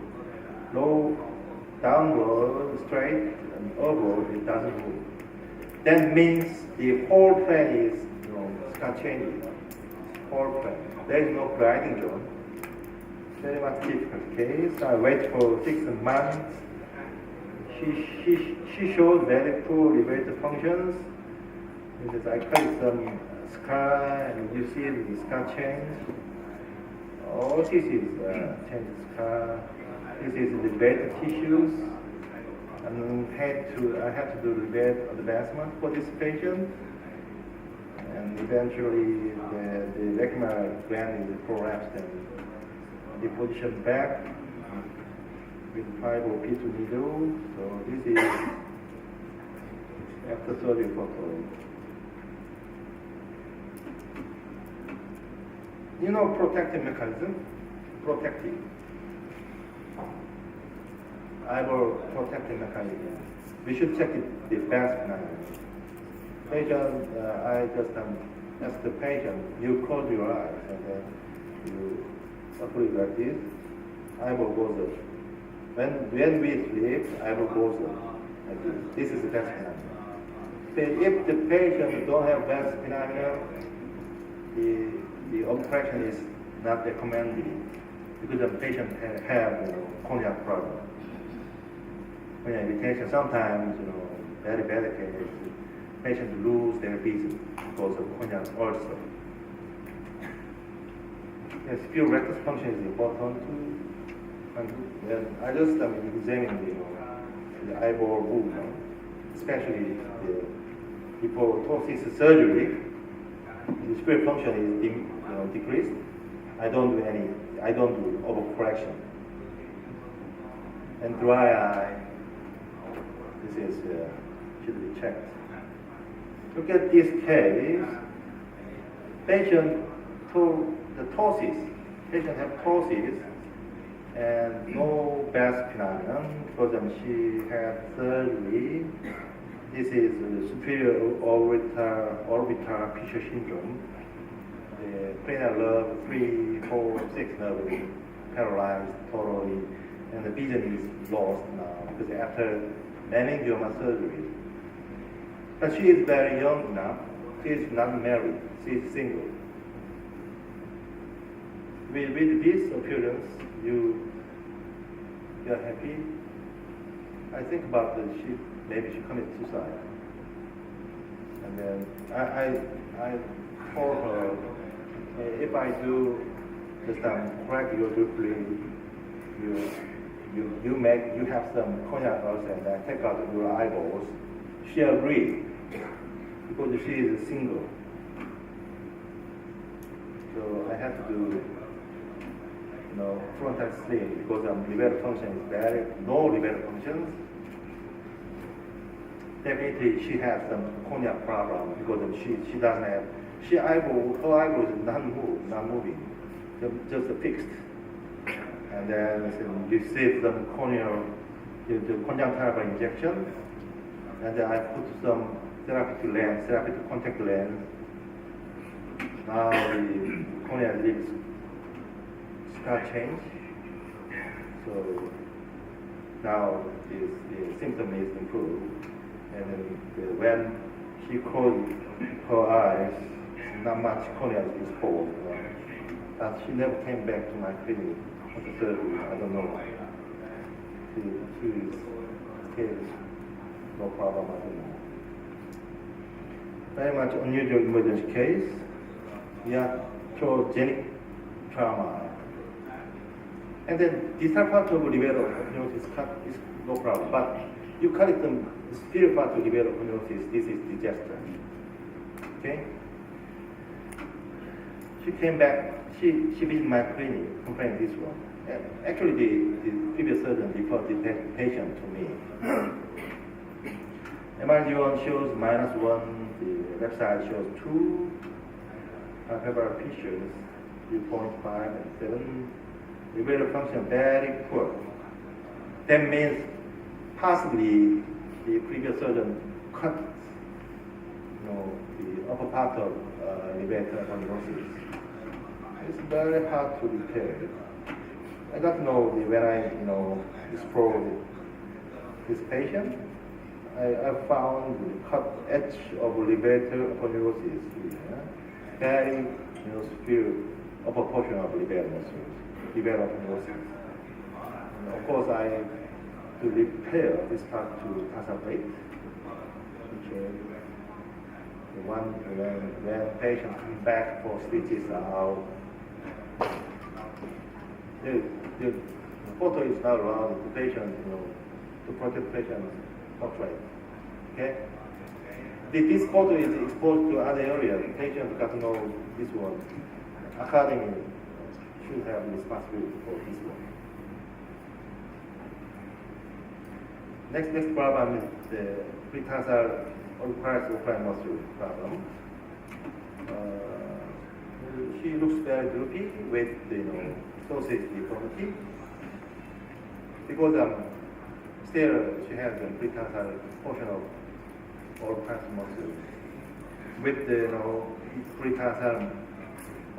A: Low, downward, straight, and upward, it doesn't move. That means the whole plane is scar changing. Whole plane. There is no gliding zone. Very much difficult case. I wait for 6 months. She showed very poor elevator functions. Because I cut some scar, and you see the scar change. All this is change scar. This is the bed tissues. And I had to do the bed advancement for this patient. And eventually the lacrimal gland is prolapsed and deposition back with 5-P2 needle. So this is after surgery photo. Protective mechanism? Protective. Eyeball protective mechanism. We should check the best mechanism. Patient, I just ask the patient, you close your eyes and then you put it like this. Eyeball goes up. When we sleep, eyeball goes up like this. This is the best phenomenon. So if the patient don't have best phenomenon, the operation is not recommended because the patient have corneal problem. Corneal irritation, sometimes very bad case, patients lose their vision because of corneal ulcer. Yes, few rectus function is important too. And then I just examine the eyeball movement, especially before ptosis surgery. The spirit function is decreased. I don't do overcorrection. And dry eye, this is should be checked. Look at this case. Patient the ptosis. Patient have ptosis and no best phenomenon because she had surgery. This is the superior orbital fissure syndrome. The cranial nerve 3, 4, 6 nerve is paralyzed totally, and the vision is lost now because after meningioma surgery. But she is very young now. She is not married. She is single. With this appearance, you are happy. I think about maybe she committed suicide. And then I told her, if I do just correct your drip lead, you have some corneal ulcer and I take out your eyeballs. She agreed because she is single. So I have to do, frontal sling because liver function is bad. No liver functions. Definitely she has some corneal problem because she doesn't have, her eyeball is not moving, just fixed. And then receive some corneal, the conjunctival injection. And then I put some therapeutic contact lens. Now the corneal lids start change. So now the symptom is improved. And then when she closed her eyes, not much cornea is exposed. But she never came back to my clinic after surgery. I don't know. She is still no problem at all. Very much unusual emergency case. Iatrogenic trauma. And then distal part of liver is cut is no problem. But you cut it the superior part of liver this is disaster. Okay? She came back, she visited my clinic, complained this one. Actually, the previous surgeon referred the patient to me. MRG1 shows -1, the left side shows 2, palpebral pictures 3.5 and 7. Liver function very poor. That means possibly the previous surgeon cut the upper part of liver tuberculosis. It's very hard to repair. I got to know when I explored this patient, I found the cut edge of liver tuberculosis here. Very severe upper portion of liver tuberculosis. Of course, I to repair this part to tarsal plate, which the one when patient come back for stitches out. The photo is not around the patient, to protect patient's portrait. Okay? This photo is exposed to other areas. The patient got to know this one. Academy should have responsibility for this one. Next problem is the pretarsal occiput muscle problem. She looks very droopy with sausage deformity because still she has a pretarsal portion of occiput muscle. With the pretarsal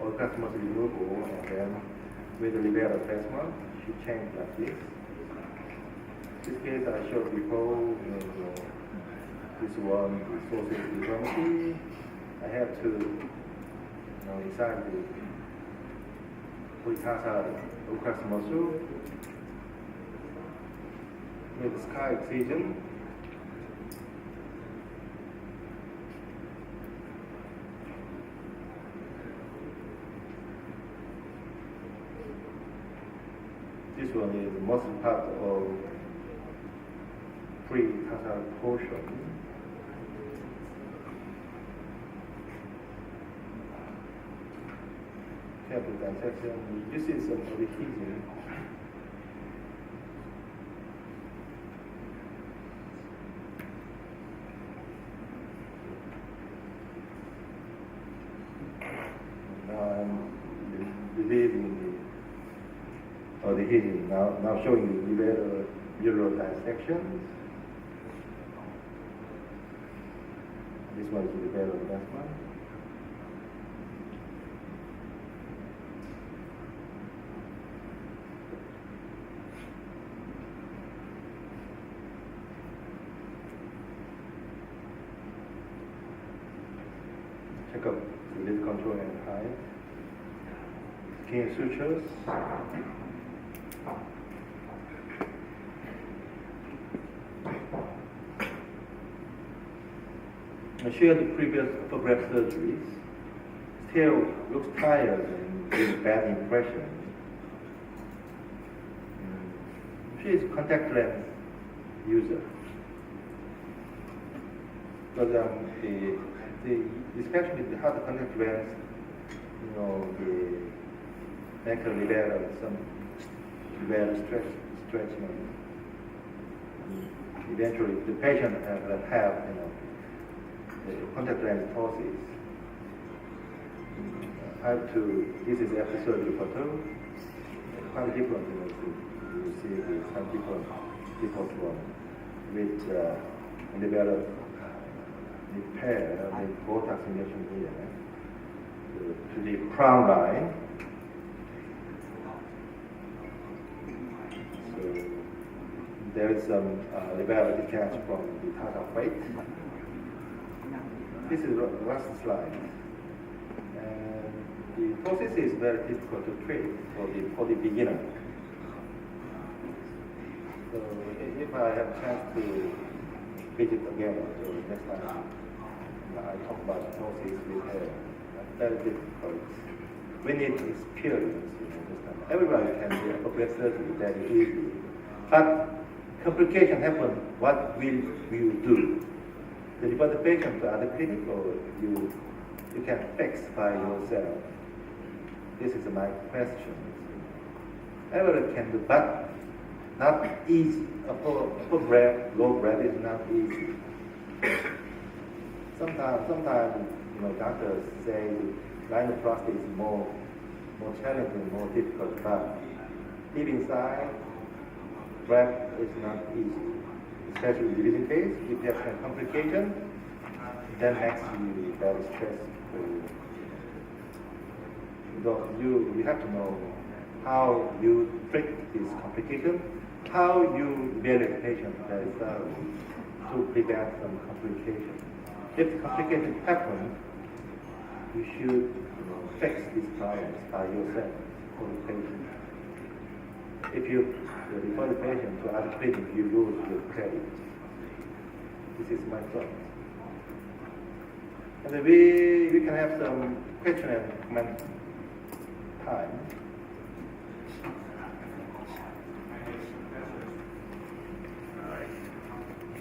A: occiput muscle removal and then with the liver replacement, she changed like this. This case I showed before, this one, the sausage deformity. I have to inside the pretarsal occiput muscle with scar excision. This one is the muscle part of pretarsal portion. Careful dissection. This is some adhesion. Now I'm relieving the adhesion. Now showing the ureter dissections. This one is the liver replacement. Check up the lid control and height. Skin sutures. She had the previous upper breast surgeries. Still looks tired and gives bad impression. She is contact lens user. Because especially the hard contact lens, the macro rivera, some rivera stretching. Eventually, the patient have the contact lens ptosis. This is after surgery photo. Quite different, you see some different one with rivera repair, the Botox injection here to the crown line. So there is some rivera detached from the tartar plate. This is the last slide. And the process is very difficult to treat for the beginner. So if I have a chance to visit again, so next time I talk about process repair. Very difficult. We need experience, this time. Everybody can do appropriate surgery very easily. But complication happen, what will you do? To refer the patient to other clinic, or you can fix by yourself? This is my question. Everybody can do, but not easy. Upper breath, low breath is not easy. Sometimes doctors say rhinoplasty is more challenging, more difficult, but deep inside, breath is not easy. Especially in the living case, if you have some complication, then makes you very stressful. You have to know how you treat this complication, how you evaluate the patient very thoroughly to prevent some complication. If complications happen, you should fix these problems by yourself for the patient. If you refer the patient to other clinic, you lose your credit. This is my thought. And we can have some question and comment time.